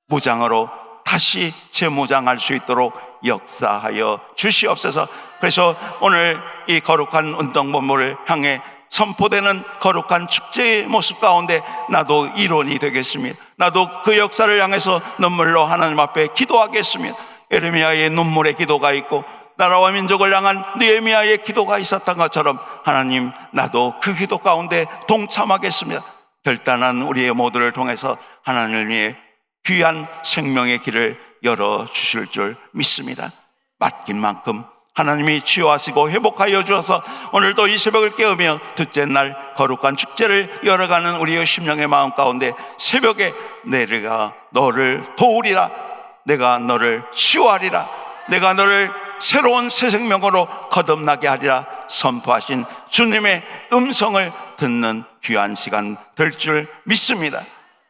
무장으로 다시 재무장할 수 있도록 역사하여 주시옵소서. 그래서 오늘 이 거룩한 운동본부를 향해 선포되는 거룩한 축제의 모습 가운데 나도 일원이 되겠습니다. 나도 그 역사를 향해서 눈물로 하나님 앞에 기도하겠습니다. 에레미야의 눈물의 기도가 있고 나라와 민족을 향한 느헤미야의 기도가 있었던 것처럼 하나님, 나도 그 기도 가운데 동참하겠습니다. 결단한 우리의 모두를 통해서 하나님을 위해 귀한 생명의 길을 열어주실 줄 믿습니다. 맡긴 만큼 하나님이 치유하시고 회복하여 주어서 오늘도 이 새벽을 깨우며 둘째 날 거룩한 축제를 열어가는 우리의 심령의 마음 가운데 새벽에 내가 너를 도우리라, 내가 너를 치유하리라, 내가 너를 새로운 새 생명으로 거듭나게 하리라 선포하신 주님의 음성을 듣는 귀한 시간 될 줄 믿습니다.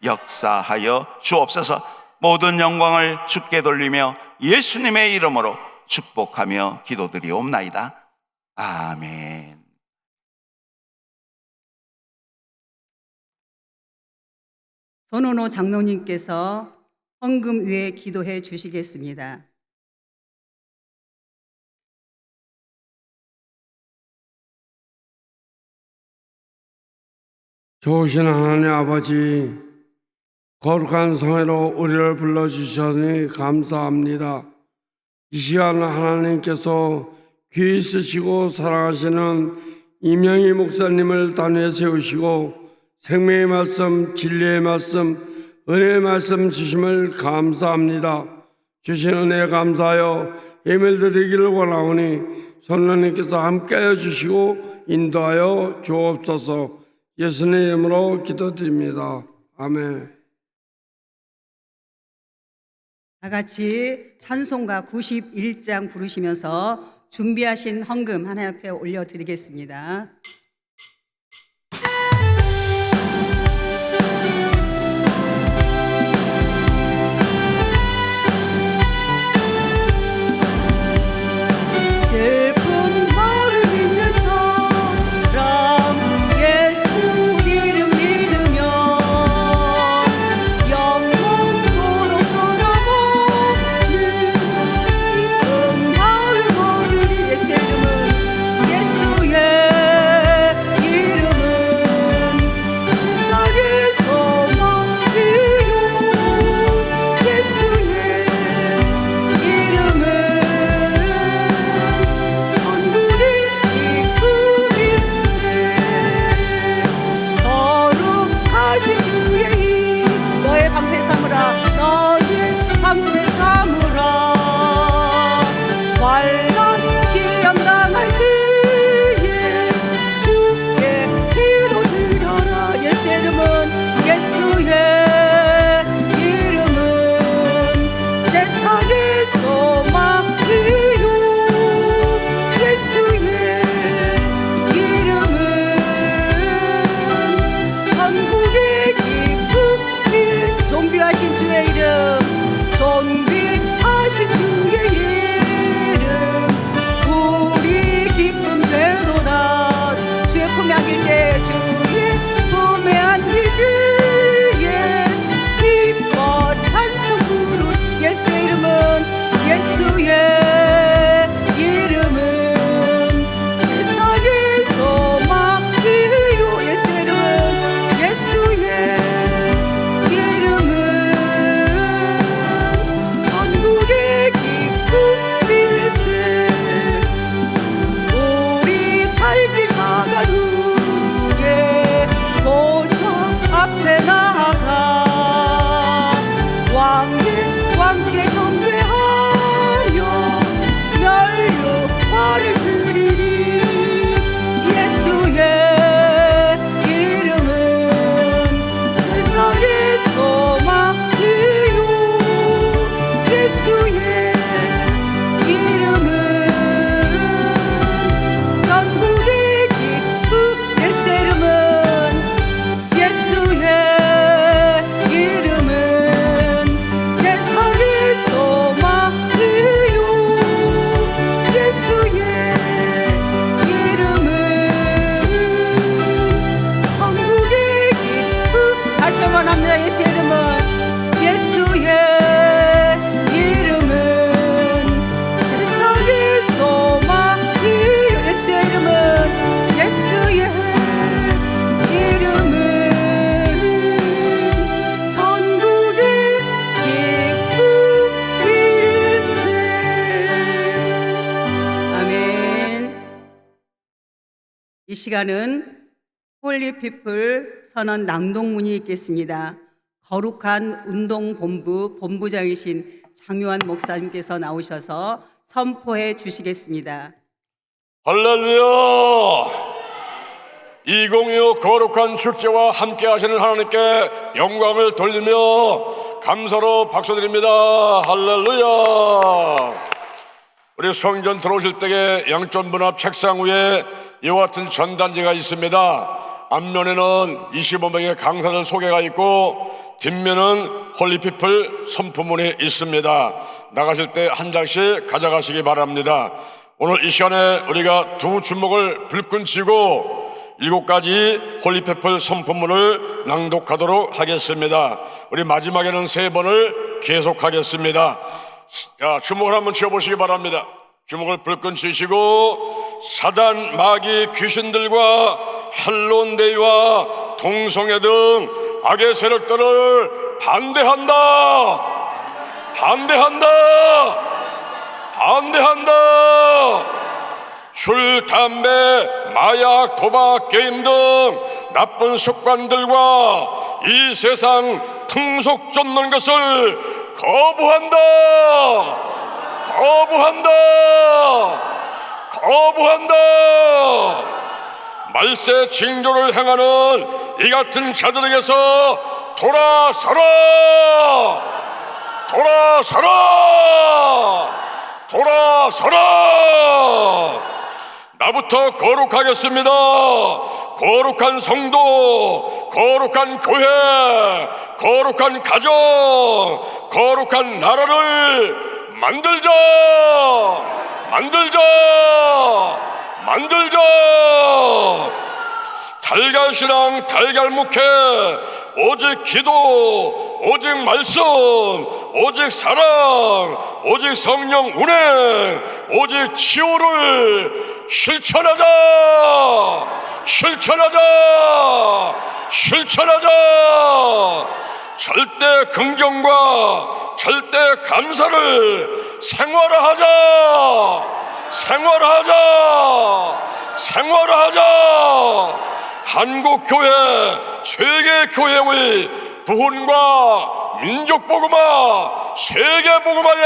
역사하여 주옵소서. 모든 영광을 주께 돌리며 예수님의 이름으로 축복하며 기도드리옵나이다. 아멘. 손원호 장로님께서 헌금 위에 기도해 주시겠습니다. 좋으신 하나님 아버지, 거룩한 성회로 우리를 불러주셔서 감사합니다. 이 시간 하나님께서 귀히 쓰시고 사랑하시는 이명희 목사님을 단위에 세우시고 생명의 말씀, 진리의 말씀, 은혜의 말씀 주심을 감사합니다. 주신 은혜에 감사하여 예물 드리기를 원하오니 성령님께서 함께하여 주시고 인도하여 주옵소서. 예수님의 이름으로 기도드립니다. 아멘. 다 같이 찬송가 91장 부르시면서 준비하신 헌금 하나님 앞에 올려드리겠습니다. 슬픈 마음 있는 사람 예수 이름 믿으며 영원토록 떠나보는 기쁜 마음 얻으리. 예수의 이름은 세상의 소망이요. 예수의 이름은 거룩하신 주의 이름 너의 방패 삼으라. 너의 방패 삼으라. 환난 시험 당할 때에 주께 기도드려라. 예수의 이름은 세상의 소망이요. 예수의 이름은 천국의 기쁨이. 존귀하신 주의 이름, 존귀하신 주의 이름 우리 기쁨 되도다. 주의 품에 안길 때, 주의 품에 안길 때에 기뻐 찬송 부르. 예수의 이름은 세상의 소망이요. 예수의 이름은 천국의 기쁨일세. 우리 갈 길 나간 후에 도적 앞에 나아가 왕께 경배하며 멸류관을 드리리. 예수의 이름은 세상의 소망이요. 예수의 이름은 천국의 기쁨. 예수의 이름은 세상의 소망이요. 예수의 이름은 천국의 기쁨. 다시 한번 합니다. 예수의 이름은 세상의 소망이요. 예수의 이름은 천국의 기쁨일세. 아멘. 이 시간은 홀리피플 선언 낭독문이 있겠습니다. 거룩한 운동본부 본부장이신 장요한 목사님께서 나오셔서 선포해 주시겠습니다. 할렐루야! 2025 거룩한 축제와 함께 하시는 하나님께 영광을 돌리며 감사로 박수드립니다. 할렐루야! 우리 성전 들어오실 때에 양쪽 문 앞 책상 위에 이와 같은 전단지가 있습니다. 앞면에는 25명의 강사들 소개가 있고 뒷면은 홀리피플 선포문이 있습니다. 나가실 때 한 장씩 가져가시기 바랍니다. 오늘 이 시간에 우리가 두 주먹을 불끈 쥐고 7가지 홀리피플 선포문을 낭독하도록 하겠습니다. 우리 마지막에는 3번을 계속하겠습니다. 자, 주먹을 한번 쥐어보시기 바랍니다. 주먹을 불끈 쥐시고 사단, 마귀, 귀신들과 할론데이와 동성애 등 악의 세력들을 반대한다. 반대한다. 반대한다. 술, 담배, 마약, 도박, 게임 등 나쁜 습관들과 이 세상 풍속 쫓는 것을 거부한다. 거부한다. 거부한다. 말세 징조를 행하는 이 같은 자들에게서 돌아서라. 돌아서라. 돌아서라. 나부터 거룩하겠습니다. 거룩한 성도, 거룩한 교회, 거룩한 가정, 거룩한 나라를 만들자. 만들자. 만들자. 달걀신앙, 달걀묵회, 오직 기도, 오직 말씀, 오직 사랑, 오직 성령 운행, 오직 치유를 실천하자. 실천하자. 실천하자. 절대 긍정과 절대 감사를 생활화하자. 생활화하자. 생활화하자. 한국교회, 세계교회의 부흥과 민족복음화, 세계복음화에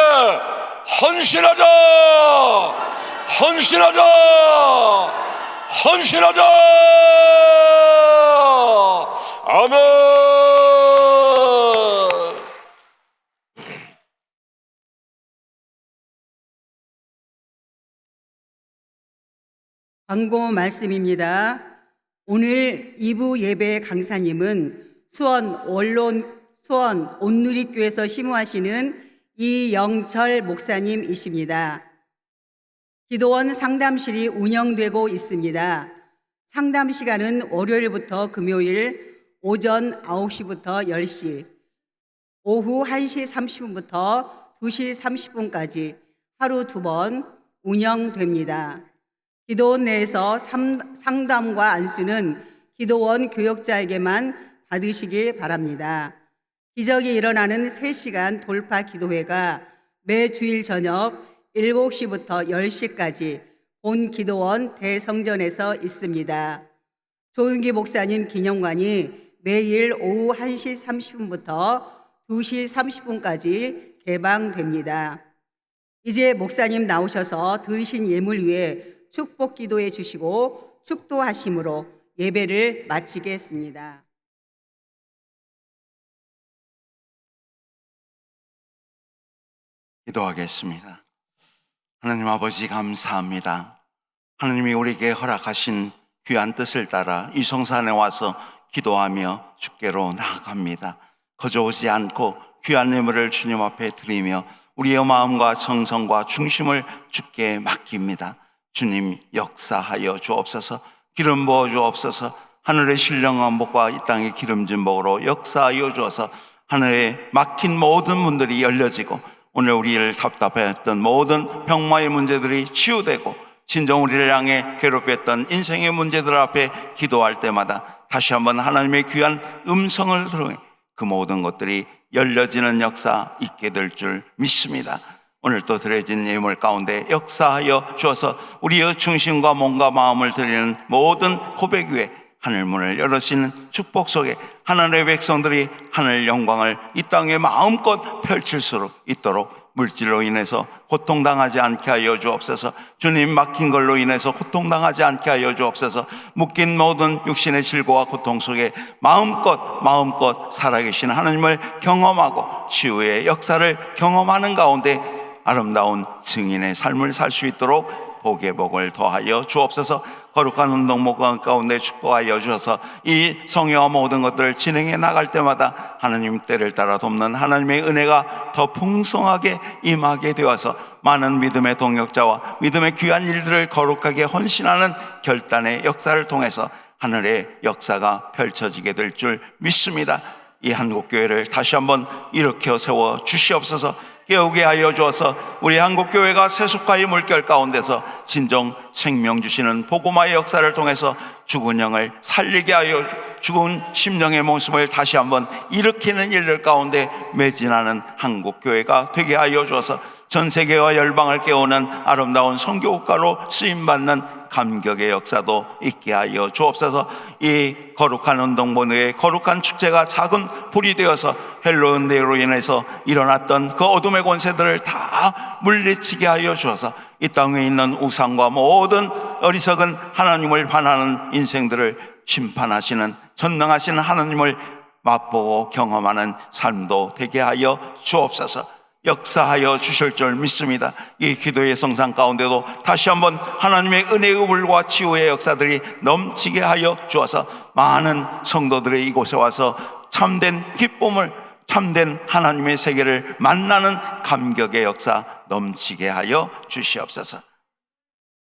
헌신하자. 헌신하자. 헌신하자. 아멘. 광고 말씀입니다. 오늘 2부 예배 강사님은 수원 온누리교회에서 심우하시는 이영철 목사님이십니다. 기도원 상담실이 운영되고 있습니다. 상담 시간은 월요일부터 금요일 오전 9시부터 10시, 오후 1시 30분부터 2시 30분까지 하루 2번 운영됩니다. 기도원 내에서 상담과 안수는 기도원 교역자에게만 받으시기 바랍니다. 기적이 일어나는 3시간 돌파 기도회가 매 주일 저녁 7시부터 10시까지 본 기도원 대성전에서 있습니다. 조윤기 목사님 기념관이 매일 오후 1시 30분부터 2시 30분까지 개방됩니다. 이제 목사님 나오셔서 들으신 예물 위에 축복 기도해 주시고 축도하심으로 예배를 마치겠습니다. 기도하겠습니다. 하나님 아버지 감사합니다. 하나님이 우리에게 허락하신 귀한 뜻을 따라 이 성산에 와서 기도하며 주께로 나아갑니다. 거저오지 않고 귀한 예물을 주님 앞에 드리며 우리의 마음과 정성과 중심을 주께 맡깁니다. 주님 역사하여 주옵소서. 기름 부어 주옵소서. 하늘의 신령한 복과 이 땅의 기름진 복으로 역사하여 주어서 하늘에 막힌 모든 문들이 열려지고 오늘 우리를 답답했던 모든 병마의 문제들이 치유되고 진정 우리를 향해 괴롭혔던 인생의 문제들 앞에 기도할 때마다 다시 한번 하나님의 귀한 음성을 들어 그 모든 것들이 열려지는 역사 있게 될 줄 믿습니다. 오늘 또 드려진 예물 가운데 역사하여 주어서 우리의 중심과 몸과 마음을 드리는 모든 고백 위에 하늘 문을 열으시는 축복 속에 하나님의 백성들이 하늘 영광을 이 땅에 마음껏 펼칠 수 있도록 물질로 인해서 고통당하지 않게 하여 주옵소서. 주님 막힌 걸로 인해서 고통당하지 않게 하여 주옵소서. 묶인 모든 육신의 질고와 고통 속에 마음껏 살아계신 하나님을 경험하고 치유의 역사를 경험하는 가운데 아름다운 증인의 삶을 살 수 있도록 복의 복을 더하여 주옵소서. 거룩한 운동목 가운데 축복하여 주셔서 이 성회와 모든 것들을 진행해 나갈 때마다 하나님 때를 따라 돕는 하나님의 은혜가 더 풍성하게 임하게 되어서 많은 믿음의 동역자와 믿음의 귀한 일들을 거룩하게 헌신하는 결단의 역사를 통해서 하늘의 역사가 펼쳐지게 될 줄 믿습니다. 이 한국교회를 다시 한번 일으켜 세워 주시옵소서. 깨우게 하여 주어서 우리 한국교회가 세속화의 물결 가운데서 진정 생명 주시는 복음화의 역사를 통해서 죽은 영을 살리게 하여 죽은 심령의 모습을 다시 한번 일으키는 일들 가운데 매진하는 한국교회가 되게 하여 주어서 전 세계와 열방을 깨우는 아름다운 선교국가로 쓰임받는 감격의 역사도 있게 하여 주옵소서. 이 거룩한 운동본의 거룩한 축제가 작은 불이 되어서 헬로운데로 인해서 일어났던 그 어둠의 권세들을 다 물리치게 하여 주어서 이 땅에 있는 우상과 모든 어리석은 하나님을 반하는 인생들을 심판하시는 전능하신 하나님을 맛보고 경험하는 삶도 되게 하여 주옵소서. 역사하여 주실 줄 믿습니다. 이 기도의 성상 가운데도 다시 한번 하나님의 은혜의 불과 치유의 역사들이 넘치게 하여 주어서 많은 성도들의 이곳에 와서 참된 기쁨을, 참된 하나님의 세계를 만나는 감격의 역사 넘치게 하여 주시옵소서.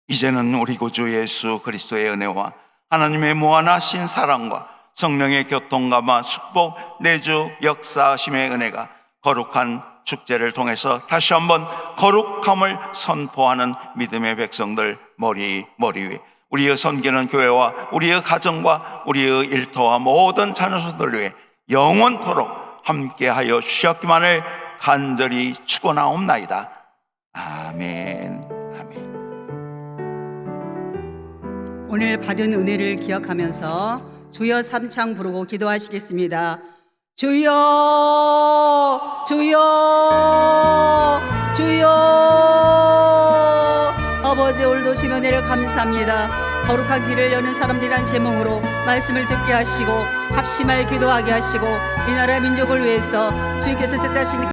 이제는 우리 구주 예수 그리스도의 은혜와 하나님의 무한하신 사랑과 성령의 교통감화 축복 내주 역사하심의 은혜가 거룩한 축제를 통해서 다시 한번 거룩함을 선포하는 믿음의 백성들 머리 위에 우리의 섬기는 교회와 우리의 가정과 우리의 일터와 모든 자녀수들을 위해 영원토록 함께하여 주셨기만을 간절히 축원하옵나이다. 아멘. 아멘. 오늘 받은 은혜를 기억하면서 주여 삼창 부르고 기도하시겠습니다. 주여 주여 주여. 아버지, 오늘도 주의 은혜를 감사합니다. 거룩한 길을 여는 사람들이란 제목으로 말씀을 듣게 하시고 합심하여 기도하게 하시고 이 나라 민족을 위해서 주께서 뜻하신